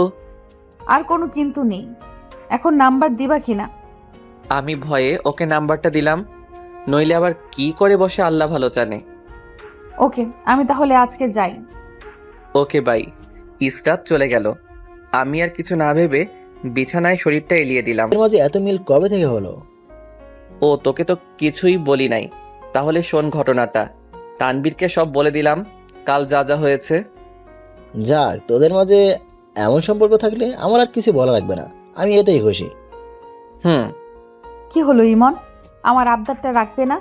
আর কোনো কিন্তু নেই। এখন নাম্বার দিবা কিনা? আমি ভয়ে ওকে নাম্বারটা দিলাম, নইলে আবার কি করে বসে আল্লাহ ভালো জানে। ওকে, আমি তাহলে আজকে যাই। Okay bye. ইসরাত চলে গেল। আমি আর কিছু না ভেবে বিছানায় শরীরটা এলিয়ে দিলাম। এর মাঝে এত মিল কবে থেকে হলো? ও তোকে তো কিছুই বলি নাই। তাহলে শোন ঘটনাটা। তানবীরকে সব বলে দিলাম, কাল যা যা হয়েছে। যাক, তোদের মাঝে এমন সম্পর্ক থাকলে আমার আর কিছু বলা লাগবে না, আমি এতেই খুশি। হুম। কি হলো ইমন, আমার আবদারটা রাখবে না?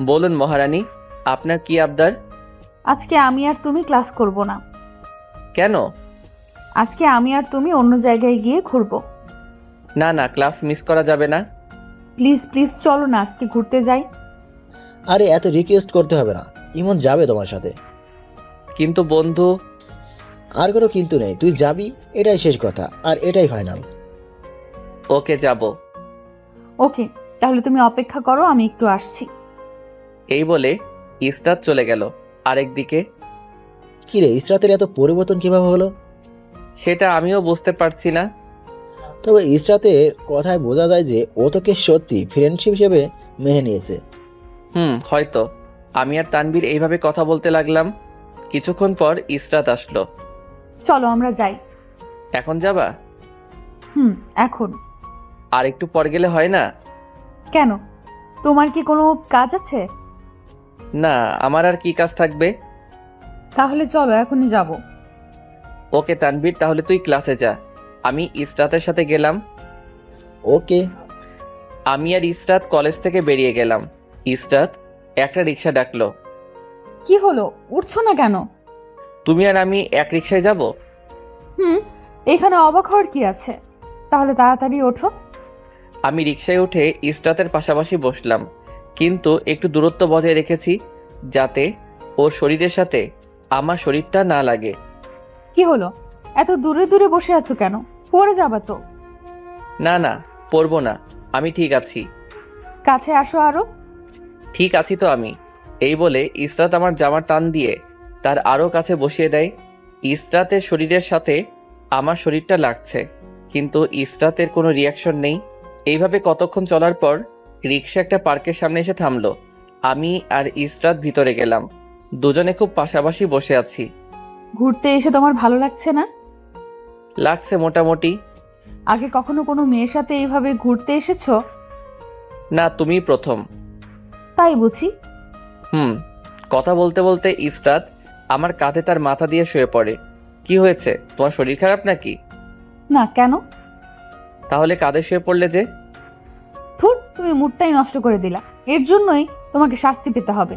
বলুন মহারানী, আপনার কি আবদার? আজকে আমি আর তুমি ক্লাস করব না। কেন? আজকে আমি আর তুমি অন্য জায়গায় গিয়ে ঘুরবো। না না, ক্লাস মিস করা যাবে না। প্লিজ প্লিজ চলো না, আজকে ঘুরতে যাই। আরে এত রিকোয়েস্ট করতে হবে না, ইমন যাবে তোমার সাথে। কিন্তু বন্ধু। আর কোনো কিন্তু নেই, তুই যাবি, এটাই শেষ কথা আর এটাই ফাইনাল। ওকে যাব। ওকে, তাহলে তুমি অপেক্ষা করো, আমি একটু আসছি। এই বলে ইসরাত চলে গেল। আরেকদিকে কিরে, ইসরাতের এত পরিবর্তন কিভাবে হলো? সেটা আমিও বুঝতে পারছি না। তবে ইসরাতের কথায় বোঝা যায় যে ও তোকে সত্যি ফ্রেন্ডশিপ হিসেবে মেনে নিয়েছে। হয়তো। আমি আর তানবীর এইভাবে কথা বলতে লাগলাম। কিছুক্ষণ পর ইসরাত আসলো। চলো আমরা যাই। এখন যাবা? এখন। আর একটু পর গেলে হয় না? কেন, তোমার কি কোনো কাজ আছে? না, আমার আর কি কাজ থাকবে। তাহলে চলো, এখনই যাব। ওকে তানবীর, তাহলে তুই ক্লাসে যা। আমি ইসরাতের সাথে গেলাম। ওকে। আমি আর ইসরাত কলেজ থেকে বেরিয়ে গেলাম। ইসরাত একটা রিক্সা ডাকলো। কি হলো, উঠছো না কেন? তুমি আর আমি এক রিক্সায় যাব? এখানে অবাক হওয়ার কি আছে? তাহলে তাড়াতাড়ি ওঠো। আমি রিক্সায় উঠে ইসরাতের পাশাপাশি বসলাম, কিন্তু একটু দূরত্ব বজায় রেখেছি, যাতে ওর শরীরের সাথে আমার শরীরটা না লাগে। কি হলো, এত দূরে দূরে বসে আছো কেন? পড়ে যাবা তো। না না, পড়বো না, আমি ঠিক আছি। কাছে আসো আরো। ঠিক আছি তো আমি। এই বলে ইসরাত আমার জামা টান দিয়ে তার আরও কাছে বসিয়ে দেয়। ইসরাতের শরীরের সাথে আমার শরীরটা লাগছে, কিন্তু ইসরাতের কোনো রিয়াকশন নেই। এইভাবে কতক্ষণ চলার পর রিক্সা একটা পার্কের সামনে এসে থামলো। আমি আর ইসরাত ভিতরে গেলাম। দুজনে খুব পাশাপাশি বসে আছি। ঘুরতে এসে তোমার ভালো লাগছে না? লাগছে মোটামুটি। আগে কখনো কোনো মেয়ের সাথে এইভাবে ঘুরতে এসেছো? না, তুমিই প্রথম। তাই বুঝি। কথা বলতে বলতে ইসরাত আমার কাঁধে তার মাথা দিয়ে শুয়ে পড়ে। কি হয়েছে, তোমার শরীর খারাপ নাকি? না, কেন? তাহলে কাঁধে শুয়ে পড়লে যে? ধুর, তুমি মুডটাই নষ্ট করে দিলা। এর জন্যই তোমাকে শাস্তি পেতে হবে।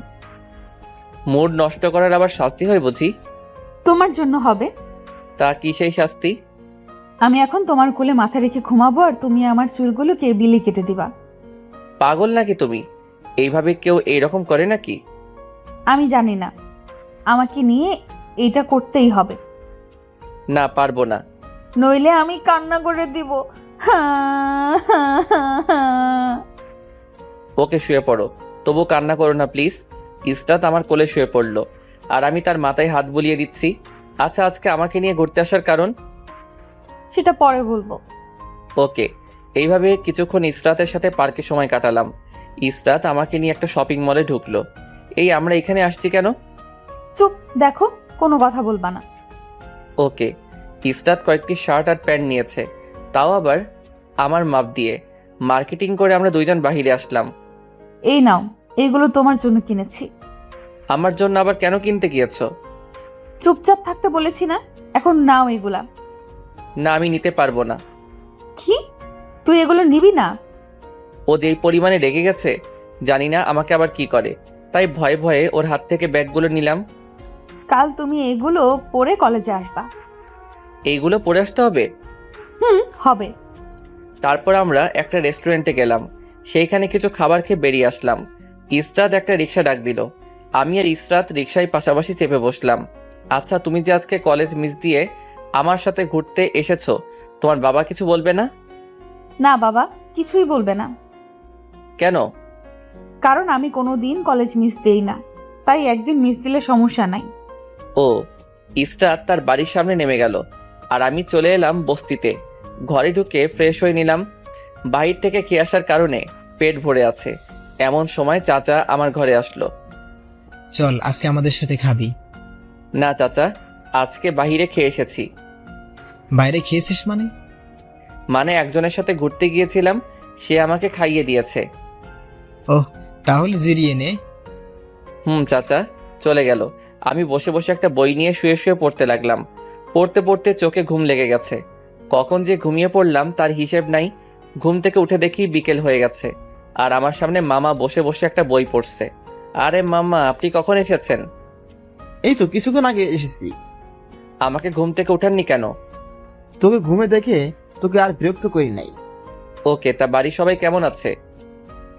মুড নষ্ট করার আবার শাস্তি হয় বুঝি? তোমার জন্য হবে। তা কি সেই শাস্তি? আমি এখন তোমার কোলে মাথা রেখে ঘুমাবো, আর তুমি আমার চুলগুলোকে বিলি কেটে দিবা। পাগল নাকি তুমি? এইভাবে কেউ এইরকম করে নাকি? আমি জানি না, আমাকে নিয়ে এইটা করতেই হবে। না, পারবো না। নইলে আমি কান্না করে দিব। ওকে, শুয়ে পড়ো। তবু কান্না করো না প্লিজ। ইসরাত আমার কোলে শুয়ে পড়লো, আর আমি তার মাথায় হাত বুলিয়ে দিচ্ছি। আচ্ছা, আজকে আমাকে নিয়ে ঘুরতে আসার কারণ? সেটা পরে বলবো। ওকে। এইভাবে কিছুক্ষণ ইসরাতের সাথে পার্কে সময় কাটালাম। ইসরাত আমাকে নিয়ে একটা শপিং মলে ঢুকলো। এই আমরা এখানে আসছি কেন? চুপ, দেখো, কোনো কথা বলবা না। ওকে। ইসরাত কয়েকটি শার্ট আর প্যান্ট নিয়েছে, তাও আবার আমার মাপ দিয়ে। মার্কেটিং করে আমরা দুইজন বাহিরে আসলাম। এই নাও, এইগুলো তোমার জন্য কিনেছি। আমার জন্য আবার কেন কিনতে গিয়েছো? চুপচাপ থাকতে বলেছি না? এখন নাও এগুলা। না, আমি নিতে পারবো না। তুই এগুলো নিবি না? ও যেই পরিমাণে রেগে গেছে, জানি না আমাকে আবার কি করে, তাই ভয়ে ভয়ে ওর হাত থেকে ব্যাগগুলো নিলাম। কাল তুমি এগুলো পরে কলেজে আসবা। এইগুলো পরে আসতে হবে? হবে। তারপর আমরা একটা রেস্টুরেন্টে গেলাম, সেইখানে কিছু খাবার খেয়ে বেরিয়ে আসলাম। ইসরাত একটা রিক্সা ডাক দিল, আমি আর ইসরাত রিক্সায় পাশাপাশি চেপে বসলাম। আচ্ছা, তুমি যে আজকে কলেজ মিস দিয়ে আমার সাথে ঘুরতে এসেছো, তোমার বাবা কিছু বলবে না? না বাবা, কিছুই বলবে না। কেন? কারণ আমি কোনো দিন কলেজ মিস দেই না, তাই একদিন মিস দিলে সমস্যা নাই। ও। ইসরাত তার বাড়ির সামনে নেমে গেল, আর আমি চলে এলাম বস্তিতে। ঘরে ঢুকে ফ্রেশ হয়ে নিলাম। বাহির থেকে খেয়ে আসার কারণে পেট ভরে আছে। এমন সময় চাচা আমার ঘরে আসলো। চল আজকে আমাদের সাথে খাবি। না চাচা, আজকে বাহিরে খেয়ে এসেছি। বাইরে খেয়েছিস মানে? মানে একজনের সাথে ঘুরতে গিয়েছিলাম, সে আমাকে খাইয়ে দিয়েছে। ওহ, তাহলে জিরিয়ে নে। চাচা চলে গেল। আমি বসে বসে একটা বই নিয়ে শুয়ে শুয়ে পড়তে লাগলাম। পড়তে পড়তে চোখে ঘুম লেগে গেছে। কখন যে ঘুমিয়ে পড়লাম তার হিসেব নাই। ঘুম থেকে উঠে দেখি বিকেল হয়ে গেছে, আর আমার সামনে মামা বসে বসে একটা বই পড়ছে। আরে মামা, আপনি কখন এসেছেন? এই তো কিছুক্ষণ আগে এসেছি। আমাকে ঘুম থেকে উঠাননি কেন? তোকে ঘুমে দেখে তোকে আর বিরক্ত করি নাই। ওকে, তা বাড়ির সবাই কেমন আছে?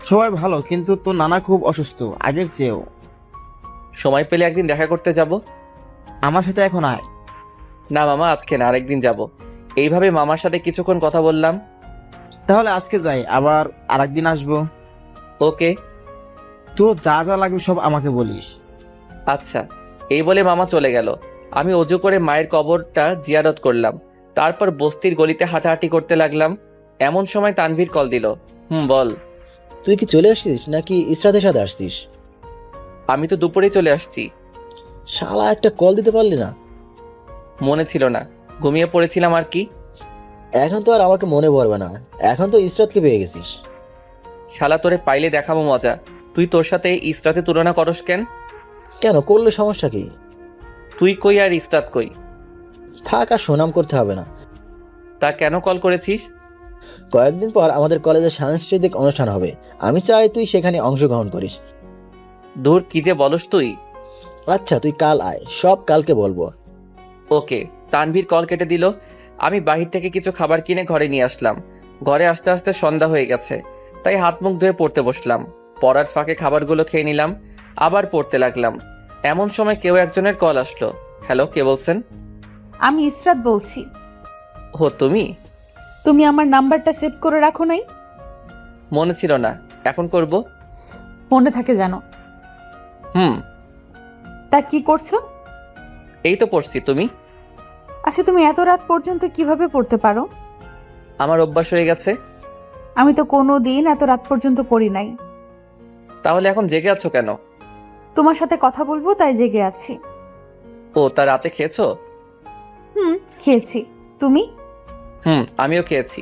সবাই ভালো, কিন্তু তোর নানা খুব অসুস্থ আগের চেয়েও। সময় পেলে একদিন দেখা করতে যাব। আমার সাথে এখন আয়। না মামা, আজকে না, আরেকদিন যাব। এইভাবে মামার সাথে কিছুক্ষণ কথা বললাম। তাহলে আজকে যাই, আবার আরেকদিন আসবো। ওকে। তোর যা যা লাগবে সব আমাকে বলিস। আচ্ছা। এই বলে মামা চলে গেল। আমি অজু করে মায়ের কবরটা জিয়ারত করলাম। তারপর বস্তির গলিতে হাঁটাহাঁটি করতে লাগলাম। এমন সময় তানভীর কল দিল। বল। তুই কি চলে আসছিস নাকি ইসরাতের সাথে আসছিস? আমি তো দুপুরেই চলে আসছি। শালা, একটা কল দিতে পারলি না? মনে ছিল না, ঘুমিয়ে পড়েছিলাম আর কি। এখন তো আর আমাকে মনে পড়বে না, এখন তো ইসরাতকে পেয়ে গেছিস। শালা, তোরে পাইলে দেখাবো মজা। তুই তোর সাথে ইসরাতে তুলনা করস কেন? কেন করলে সমস্যা কি? তুই কই আর ইসরাত কই? থাক, আর সুনাম করতে হবে না। তা কেন কল করেছিস? কয়েকদিন পর আমাদের কলেজে সাংস্কৃতিক অনুষ্ঠান হবে, আমি চাই তুই সেখানে অংশগ্রহণ করিস। দূর, কি যে বলস তুই। আচ্ছা, তুই কাল আয়, সব কালকে বলবো। ওকে। তানভীর কল কেটে দিল। আমি বাহির থেকে কিছু খাবার কিনে ঘরে নিয়ে আসলাম। ঘরে আসতে আসতে সন্ধ্যা হয়ে গেছে, তাই হাত মুখ ধুয়ে পড়তে বসলাম। পড়ার ফাঁকে খাবারগুলো খেয়ে নিলাম, আবার পড়তে লাগলাম। এমন সময় কেউ একজনের কল আসলো। হ্যালো, কে বলছেন? আমি ইসরাত বলছি। ও, তুমি? তুমি আমার নাম্বারটা সেভ করে রাখো নাই? মনে ছিল না, এখন করব। মনে থাকে জানো। তা কি করছো? এই তো পড়ছি। তুমি? আচ্ছা, তুমি এত রাত পর্যন্ত কিভাবে পড়তে পারো? আমার অভ্যাস হয়ে গেছে। আমি তো কোনো দিন এত রাত পর্যন্ত পড়ি নাই। তাহলে এখন জেগে আছো কেন? তোমার সাথে কথা বলবো তাই জেগে আছি। ও, তা রাতে খেয়েছো? খেয়েছি। তুমি? আমিও খেয়েছি।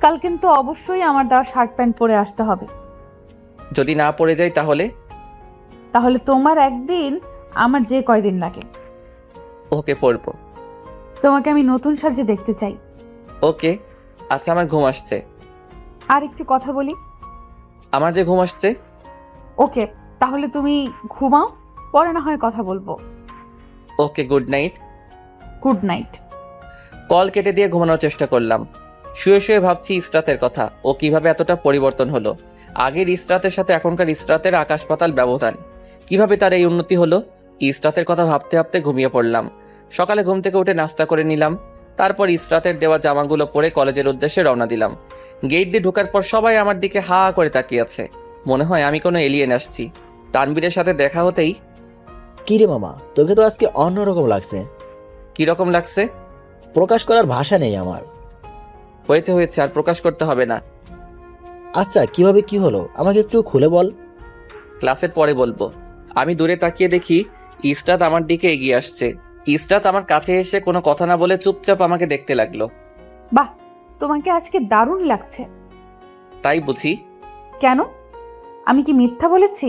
কাল কিন্তু অবশ্যই আমার দেওয়া শার্ট প্যান্ট পরে আসতে হবে। যদি না পড়ে যাই তাহলে? তাহলে তোমার একদিন, আমার যে কয়দিন লাগে। ওকে, পড়বো। তোমাকে আমি নতুন সাজে দেখতে চাই। ওকে। আচ্ছা, আমার ঘুম আসছে। আর একটু কথা বলি। আমার যে ঘুম আসছে। ওকে, তাহলে তুমি ঘুমাও, পরে না হয় কথা বলবো। Okay, good night. Good night. Call কেটে দিয়ে ঘুমানোর চেষ্টা করলাম। শুয়ে শুয়ে ভাবছি ইসরাতের কথা। ও কিভাবে এতটা পরিবর্তন হলো। আগের ইসরাতের সাথে এখনকার ইসরাতের আকাশ পাতাল ব্যবধান। কিভাবে তার এই উন্নতি হলো। ইসরাতের কথা ভাবতে ভাবতে ঘুমিয়ে পড়লাম। সকালে ঘুম থেকে উঠে নাস্তা করে নিলাম। তারপর ইসরাতের দেওয়া জামাগুলো পরে কলেজের উদ্দেশ্যে রওনা দিলাম। গেট দিয়ে ঢোকার পর সবাই আমার দিকে হা করে তাকিয়ে আছে। মনে হয় আমি কোনো এলিয়েন আসছি। তানবীরের সাথে দেখা হতেই, কি রে মামা, তোকে তো আজকে অন্যরকম লাগছে। কিরকম লাগছে? প্রকাশ করার ভাষা নেই আমার। হয়েছে, আর প্রকাশ করতে হবে না। আচ্ছা, কিভাবে কি হলো আমাকে একটু খুলে বল। ক্লাসের পরে বলবো। আমি দূরে তাকিয়ে দেখি ইসরাত আমার দিকে এগিয়ে আসছে। ইসরাত আমার কাছে এসে কোনো কথা না বলে চুপচাপ আমাকে দেখতে লাগলো। বাহ, তোমাকে আজকে দারুণ লাগছে। তাই বুঝি? কেন? আমি কি মিথ্যা বলেছি?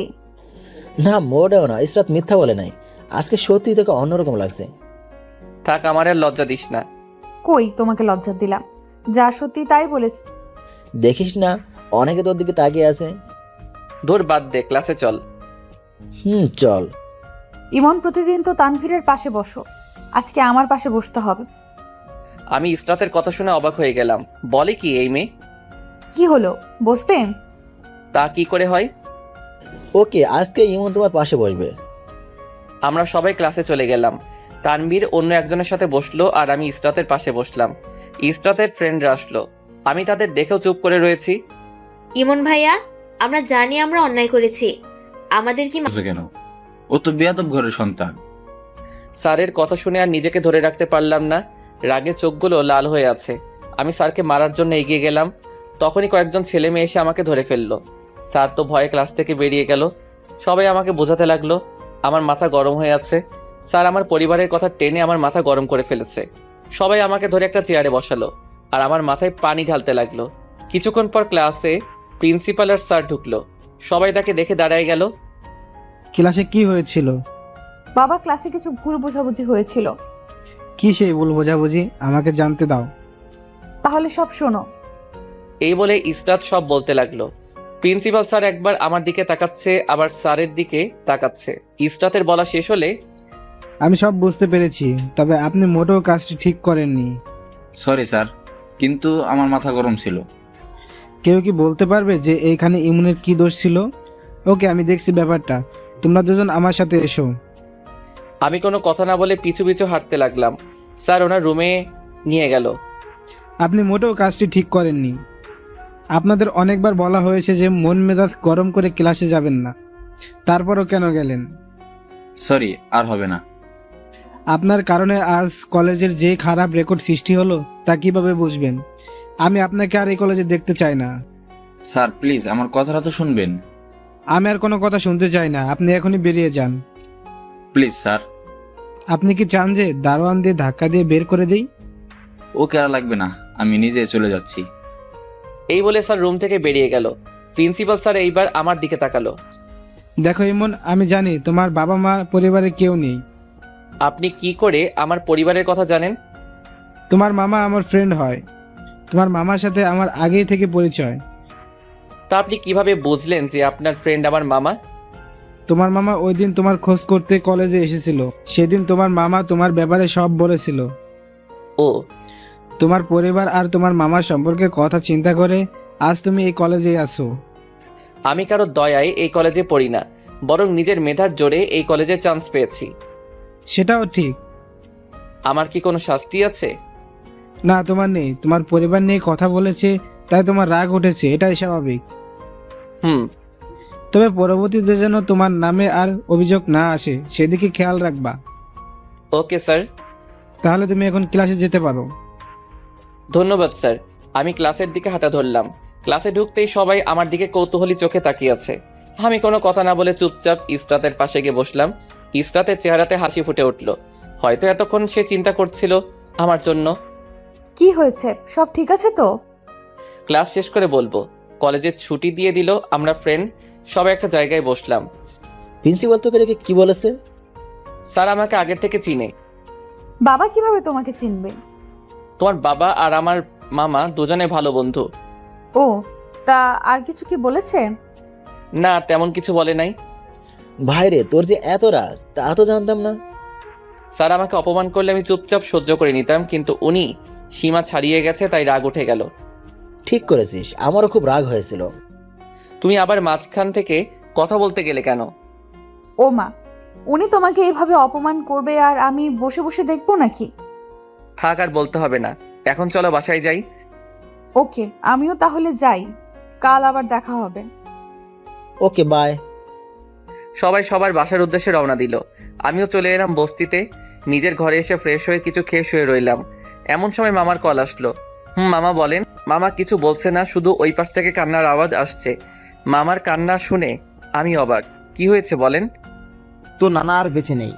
না, মোটেও না, ইসরাত মিথ্যা বলে নাই। আজকে সত্যি তোকে অন্যরকম লাগছে। থাক, আমার আর লজ্জা দিস না। কই তোমাকে লজ্জা দিলাম? যা সত্যি তাই বলেছি। দেখিস না অনেকে তোর দিকে তাকিয়ে আছে। ধর বাদ দে, ক্লাসে চল। চল। ইমন, প্রতিদিন তো তানভীরের পাশে বসো, আজকে আমার পাশে বসতে হবে। আমি ইসরাতের কথা শুনে অবাক হয়ে গেলাম। বলে কি এই মেয়ে? কি হলো, বসবেন? তা কি করে হয়? ওকে, আজকে ইমন তোমার পাশে বসবে। আমরা সবাই ক্লাসে চলে গেলাম। তানভীর অন্য একজনের সাথে বসলো আর আমি ইসরাতের পাশে বসলাম। ইসরাতের ফ্রেন্ডরা আসলো, আমি তাদের দেখেও চুপ করে রয়েছি। ইমন ভাইয়া, আমরা জানি আমরা অন্যায় করেছি, আমাদের কি কেন? ও তো বেয়াদব ঘরের সন্তান। স্যারের কথা শুনে আর নিজেকে ধরে রাখতে পারলাম না, রাগে চোখগুলো লাল হয়ে আছে। আমি স্যারকে মারার জন্য এগিয়ে গেলাম, তখনই কয়েকজন ছেলে মেয়ে এসে আমাকে ধরে ফেললো। স্যার তো ভয়ে ক্লাস থেকে বেরিয়ে গেল। সবাই আমাকে বোঝাতে লাগলো। আমার মাথা গরম হয়ে আছে। স্যার আমার পরিবারের কথা টেনে আমার মাথা গরম করে ফেলেছে। সবাই আমাকে ধরে একটা চেয়ারে বসালো আর আমার মাথায় পানি ঢালতে লাগলো। কিছুক্ষণ পর ক্লাসে প্রিন্সিপাল আর স্যার ঢুকলো। সবাই তাকে দেখে দাঁড়ায় গেল। ক্লাসে কি হয়েছিল? বাবা, ক্লাসে কিছু ভুল বোঝাবুঝি হয়েছিল। কি সেই ভুল বোঝাবুঝি, আমাকে জানতে দাও। তাহলে সব শোনো। এই বলে ইসরাত সব বলতে লাগলো। প্রিন্সিপাল স্যার একবার আমার দিকে তাকাচ্ছে, আবার স্যারের দিকে তাকাচ্ছে। ইসরাতের বলা শেষ হলে, আমি সব বুঝতে পেরেছি, তবে আপনি মোটেও কাজটি ঠিক করেননি। সরি স্যার, কিন্তু আমার মাথা গরম ছিল। কেউ কি বলতে পারবে যে এইখানে ইমনের কি দোষ ছিল? ওকে, আমি দেখছি ব্যাপারটা। তোমরা দুজন আমার সাথে এসো। আমি কোনো কথা না বলে পিছু পিছু হাঁটতে লাগলাম। স্যার ওনার রুমে নিয়ে গেল। আপনি মোটেও কাজটি ঠিক করেননি। আপনাদের অনেকবার বলা হয়েছে যে মন মেজাজ গরম করে ক্লাসে যাবেন না, তারপরও কেন গেলেন? সরি, আর হবে না। আপনার কারণে আজ কলেজের যে খারাপ রেকর্ড সৃষ্টি হলো তা কিভাবে বুঝবেন? আমি আপনাকে আর এই কলেজে দেখতে চাই না। স্যার প্লিজ আমার কথাটা তো শুনবেন। আমি আর কোনো কথা শুনতে চাই না, আপনি এখনই বেরিয়ে যান। Please sir. আপনি কি চান যে দারোয়ান দিয়ে ধাক্কা দিয়ে বের করে দেই? ওকে আর লাগবে না, আমি নিজে চলে যাচ্ছি। এই বলে স্যার রুম থেকে বেরিয়ে গেল। প্রিন্সিপাল স্যার এইবার আমার দিকে তাকালো। দেখো ইমন, আমি জানি তোমার বাবা মা পরিবারে কেউ নেই। আপনি কি করে আমার পরিবারের কথা জানেন? তোমার মামা আমার ফ্রেন্ড হয়। তোমার মামার সাথে আমার আগেই থেকে পরিচয়। তা আপনি কিভাবে বুঝলেন যে আপনার ফ্রেন্ড আমার মামা? তোমার মামা ওই দিন তোমার খোঁজ করতে কলেজে এসেছিল। সেদিন তোমার মামা তোমার ব্যাপারে সব বলেছিল। ও, তোমার পরিবার আর তোমার মামার সম্পর্কে কথা চিন্তা করে আজ তুমি এই কলেজে আসো। আমি কারো দয়ায় এই কলেজে পড়ি না, বরং নিজের মেধার জোরে এই কলেজে চান্স পেয়েছি। সেটাও ঠিক। আমার কি কোনো শাস্তি আছে? না, তোমার নেই। তোমার পরিবার নিয়ে কথা বলেছে তাই তোমার রাগ উঠেছে, এটাই স্বাভাবিক। তবে পরবর্তীতে যেন তোমার নামে আর অভিযোগ না আসে সেদিকে খেয়াল রাখবা। Okay sir. তাহলে তুমি এখন ক্লাসে যেতে পারো। ধন্যবাদ স্যার। আমি ক্লাসের দিকে হাঁটা ধরলাম। ক্লাসে ঢুকতেই সবাই আমার দিকে কৌতূহলী চোখে তাকিয়ে আছে। আমি কোনো কথা না বলে চুপচাপ ইসরাতের পাশে গিয়ে বসলাম। ইসরাতের চেহারাতে হাসি ফুটে উঠল। হয়তো এতক্ষণ সে চিন্তা করছিল আমার জন্য। কি হয়েছে, সব ঠিক আছে তো? ক্লাস শেষ করে বলবো। কলেজের ছুটি দিয়ে দিল। আমরা ফ্রেন্ড সবাই একটা জায়গায় বসলাম। প্রিন্সিপাল তোকে রেখে কি বলেছে? স্যার আমাকে আগের থেকে চিনে। বাবা কিভাবে তোমাকে চিনবে? তোমার বাবা আর আমার মামা দুজনে ভালো বন্ধু। ও, তা আর কিছু কি বলেছে? না, তেমন কিছু বলে নাই। ভাইরে, তোর যে এত রাগ তা তো জানতাম না। স্যার আমাকে অপমান করলে আমি চুপচাপ সহ্য করে নিতাম, কিন্তু উনি সীমা ছাড়িয়ে গেছে তাই রাগ উঠে গেল। ঠিক করেছিস, আমারও খুব রাগ হয়েছিল। তুমি আবার মাঝখান থেকে কথা বলতে গেলে কেন? ও মা, উনি তোমাকে এইভাবে অপমান করবে আর আমি বসে বসে দেখবো নাকি? থাক, আর বলতে হবে না। এখন চলো বাসায় যাই। ওকে, আমিও তাহলে যাই, কাল আবার দেখা হবে। ওকে, বাই। সবাই সবার বাসার উদ্দেশ্যে রওনা দিল। আমিও চলে এলাম বস্তিতে। নিজের ঘরে এসে ফ্রেশ হয়ে কিছু খেয়ে শুয়ে রইলাম। এমন সময় মামার কল আসলো। মামা বলেন। মামা কিছু বলছে না, শুধু ওই পাশ থেকে কান্নার আওয়াজ আসছে। মামার কান্না শুনে আমি অবাক। কি হয়েছে বলেন? তো নানা আর বেঁচে নেই।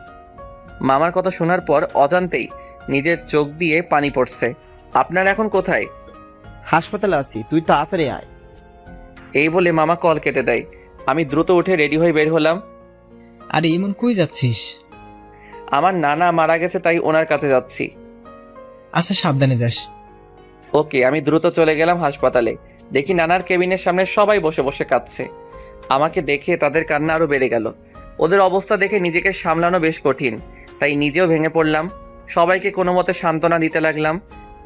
মামার কথা শোনার পর অজান্তেই নিজের চোখ দিয়ে পানি পড়ছে। আপনার এখন কোথায়? হাসপাতালে আছি, তুই তাড়াতাড়ি আয়। এই বলে মামা কল কেটে দেয়। আমি দ্রুত উঠে রেডি হয়ে বের হলাম। আরে ইমন, কই যাচ্ছিস? আমার নানা মারা গেছে তাই ওনার কাছে যাচ্ছি। আচ্ছা, সাবধানে যাস। ওকে। আমি দ্রুত চলে গেলাম হাসপাতালে। দেখি নানার কেবিনের সামনে সবাই বসে বসে কাঁদছে। আমাকে দেখে তাদের কান্না আরও বেড়ে গেল। ওদের অবস্থা দেখে নিজেকে সামলানো বেশ কঠিন, তাই নিজেও ভেঙে পড়লাম। সবাইকে কোনো মতে সান্ত্বনা দিতে লাগলাম।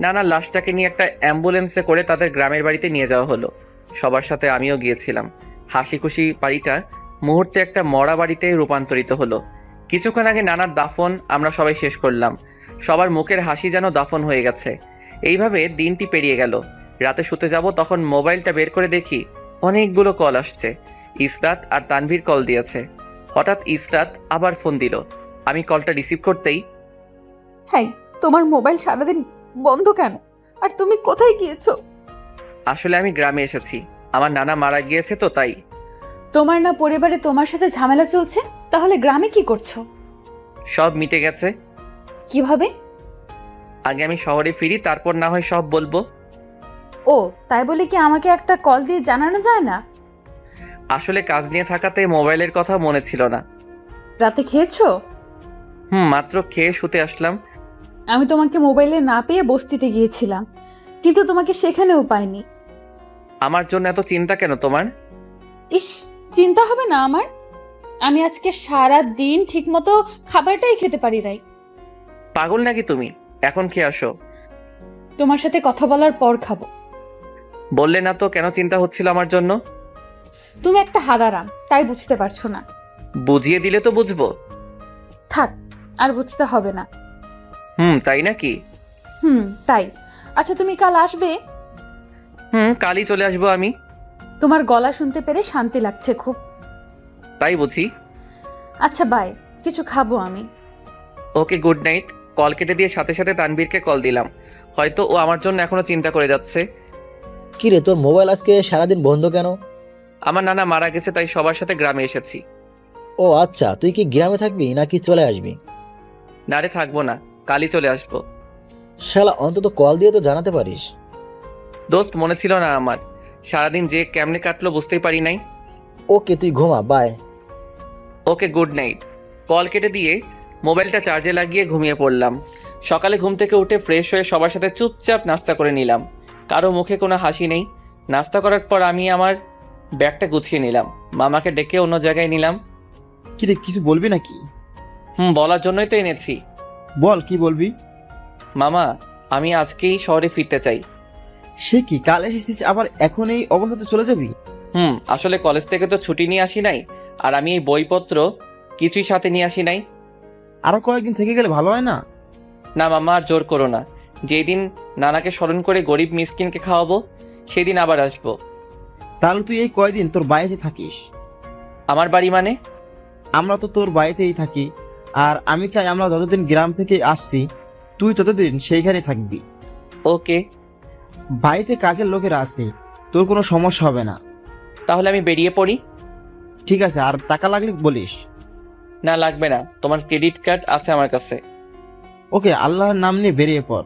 নানার লাশটাকে নিয়ে একটা অ্যাম্বুলেন্সে করে তাদের গ্রামের বাড়িতে নিয়ে যাওয়া হলো। সবার সাথে আমিও গিয়েছিলাম। হাসি খুশি বাড়িটা মুহূর্তে একটা মরা বাড়িতে রূপান্তরিত হলো। কিছুক্ষণ আগে নানার দাফন আমরা সবাই শেষ করলাম। সবার মুখের হাসি যেন দাফন হয়ে গেছে। এইভাবে দিনটি পেরিয়ে গেল। রাতে শুতে যাব, তখন মোবাইলটা বের করে দেখি অনেকগুলো কল আসছে। ইসরাত আর তানভীর কল দিয়েছে। হঠাৎ ইসরাত আবার ফোন দিল। আমি কলটা রিসিভ করতেই, হ্যাঁ, তোমার মোবাইল সারাদিন বন্ধ কেন? আর তুমি কোথায় গিয়েছো? আসলে আমি গ্রামে এসেছি, আমার নানা মারা গিয়েছে তো তাই। তোমার না পরিবারে তোমার সাথে ঝামেলা চলছে, তাহলে গ্রামে কি করছো? সব মিটে গেছে। কিভাবে? আগে আমি শহরে ফিরি, তারপর না হয় সব বলবো। ও তাই বলে কি আমাকে একটা কল দিয়ে জানানো যায় না? আসলে কাজ নিয়ে থাকাতে মোবাইলের কথা মনে ছিল না। রাতে খেয়েছো? মাত্র খেয়ে শুতে আসলাম। আমি তোমাকে মোবাইলে না পেয়ে বস্তিতে গিয়েছিলাম, কিন্তু তোমাকে সেখানেও পাইনি। আমার জন্য এত চিন্তা কেন তোমার? ইস, চিন্তা হবে না আমার? আমি আজকে সারা দিন ঠিকমতো খাবারটাই খেতে পারি নাই। পাগল নাকি তুমি? এখন খেয়ে আসো। তোমার সাথে কথা বলার পর খাবো। বললে না তো কেন চিন্তা হচ্ছিল আমার জন্য? তুমি একটা হাদারাম, তাই বুঝতে পারছো না। বুঝিয়ে দিলে তো বুঝবো। থাক, আর বুঝতে হবে না। তাই নাকি? তাই। আচ্ছা, তুমি কাল আসবে? কালই চলে আসবো আমি। তোমার গলা শুনতে পেরে শান্তি লাগছে খুব। তাই বুঝি। আচ্ছা বাই, কিছু খাবো আমি। ওকে, গুড নাইট। কল কেটে দিয়ে সাথে সাথে তানভীরকে কল দিলাম। হয়তো ও আমার জন্য এখনো চিন্তা করে যাচ্ছে। কি রে, তোর মোবাইল আজকে সারাদিন বন্ধ কেন? আমার নানা মারা গেছে, তাই সবার সাথে গ্রামে এসেছি। ও আচ্ছা, তুই কি গ্রামে থাকবি নাকি চলে আসবি? না রে, থাকবো না, কালই চলে আসবো। শালা, অন্তত কল দিয়ে তো জানাতে পারিস। দোস্ত, মনে ছিল না আমার। সারাদিন যে কেমনে কাটলো বুঝতেই পারি নাই। ওকে, তুই ঘুমা, bye. Okay, good night. Call কেটে দিয়ে মোবাইলটা চার্জে লাগিয়ে ঘুমিয়ে পড়লাম। সকালে ঘুম থেকে উঠে ফ্রেশ হয়ে সবার সাথে চুপচাপ নাস্তা করে নিলাম। কারো মুখে কোনো হাসি নেই। নাস্তা করার পর আমি আমার ব্যাগটা গুছিয়ে নিলাম। মামাকে ডেকে অন্য জায়গায় নিলাম। কিরে, কিছু বলবি নাকি? বলার জন্যই তো এনেছি। বল, কি বলবি? মামা, আমি আজকেই শহরে ফিরতে চাই। সে কি, কাল এসেছিস আবার এখন এই অবস্থাতে চলে যাবি? আসলে কলেজ থেকে তো ছুটি নিয়ে আসি নাই, আর আমি এই বইপত্র কিছুই সাথে নিয়ে আসি নাই। আরো কয়েকদিন থেকে গেলে ভালো হয় না? না মামা, আর জোর করো না। যেই দিন নানাকে স্মরণ করে গরিব মিসকিনকে খাওয়াবো, সেই দিন আবার আসবো। তাহলে তুই এই কয়দিন তোর বাড়িতে থাকিস। আমার বাড়ি মানে? আমরা তো তোর বাড়িতেই থাকি, আর আমি চাই আমরা যতদিন গ্রাম থেকে আসছি তুই ততদিন সেইখানে থাকবি। ওকে। বাড়িতে কাজের লোকেরা আছে, তোর কোনো সমস্যা হবে না। তাহলে আমি বেরিয়ে পড়ি। ঠিক আছে, আর টাকা লাগলে বলিস। না, লাগবে না, তোমার ক্রেডিট কার্ড আছে আমার কাছে। ওকে, আল্লাহর নাম নিয়ে বেরিয়ে পড়।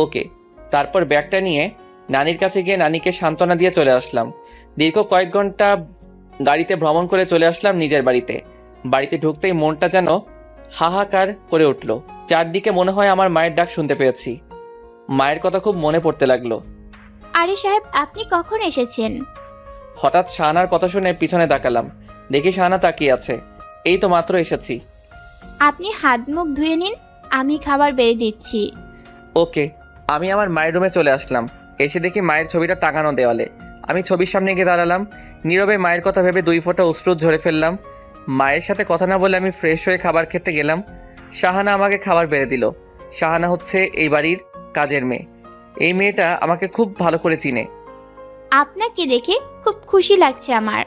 ওকে। তারপর ব্যাগটা নিয়ে নানির কাছে গিয়ে নানিকে সান্ত্বনা দিয়ে চলে আসলাম। দীর্ঘ কয়েক ঘন্টা গাড়িতে ভ্রমণ করে চলে আসলাম নিজের বাড়িতে। বাড়িতে ঢুকতেই মনটা যেন হাহাকার করে উঠল। চারদিকে মনে হয় আমার মায়ের ডাক শুনতে পেয়েছি। মায়ের কথা খুব মনে পড়তে লাগলো। আরে সাহেব, আপনি কখন এসেছেন? হঠাৎ শাহানার কথা শুনে পিছনে তাকালাম। দেখি শাহানা তাকিয়ে আছে। এই তো মাত্র এসেছি। আপনি হাত মুখ ধুয়ে নিন, আমি খাবার বেড়ে দিচ্ছি। ওকে। আমি আমার মায়ের রুমে চলে আসলাম। এসে দেখি মায়ের ছবিটা টাঙানো দেওয়ালে। আমি ছবির সামনে গিয়ে দাঁড়ালাম। নীরবে মায়ের কথা ভেবে 2 ফোঁটা অশ্রু ঝরে ফেললাম। মায়ের সাথে কথা না বলে আমি ফ্রেশ হয়ে খাবার খেতে গেলাম। শাহানা আমাকে খাবার বেড়ে দিল। শাহানা হচ্ছে এই বাড়ির কাজের মেয়ে। এই মেয়েটা আমাকে খুব ভালো করে চিনে। আপনাকে দেখে খুব খুশি লাগছে আমার।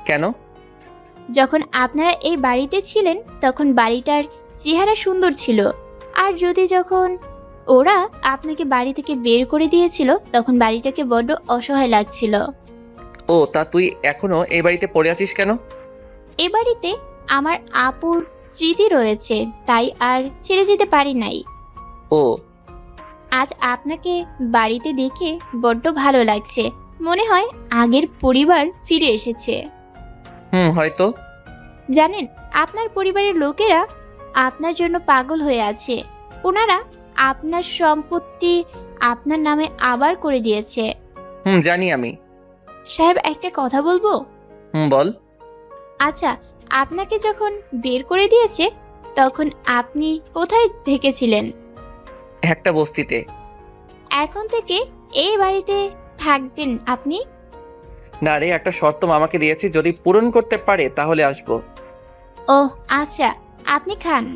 কেন? যখন আপনারা এই বাড়িতে ছিলেন তখন বাড়িটার চেহারা সুন্দর ছিল, আর যখন ওরা আপনাকে বাড়ি থেকে বের করে দিয়েছিল তখন বাড়িটাকে বড্ড অসহায় লাগছিল। ও, তা তুই এখনো এই বাড়িতে পড়ে আছিস কেন? এ বাড়িতে আমার আপুর স্মৃতি রয়েছে, তাই আর ছেড়ে যেতে পারি নাই। ও, আজ আপনাকে বাড়িতে দেখে বড্ড ভালো লাগছে। মনে হয় আগের পরিবার ফিরে এসেছে। হয়তো। জানেন, আপনার পরিবারের লোকেরা আপনার জন্য পাগল হয়ে আছে। ওনারা আপনার সম্পত্তি আপনার নামে আবার করে দিয়েছে। জানি আমি। সাহেব, একটা কথা বলবো? বল। আচ্ছা, আপনাকে যখন বের করে দিয়েছে তখন আপনি কোথায় থেকেছিলেন? একটা বস্তিতে। এখন থেকে এই বাড়িতে থাকবেন আপনি? না রে, একটা শর্ত মামাকে দিয়েছি, যদি পূরণ করতে পারে তাহলে আসবো। ও আচ্ছা, আপনি খান।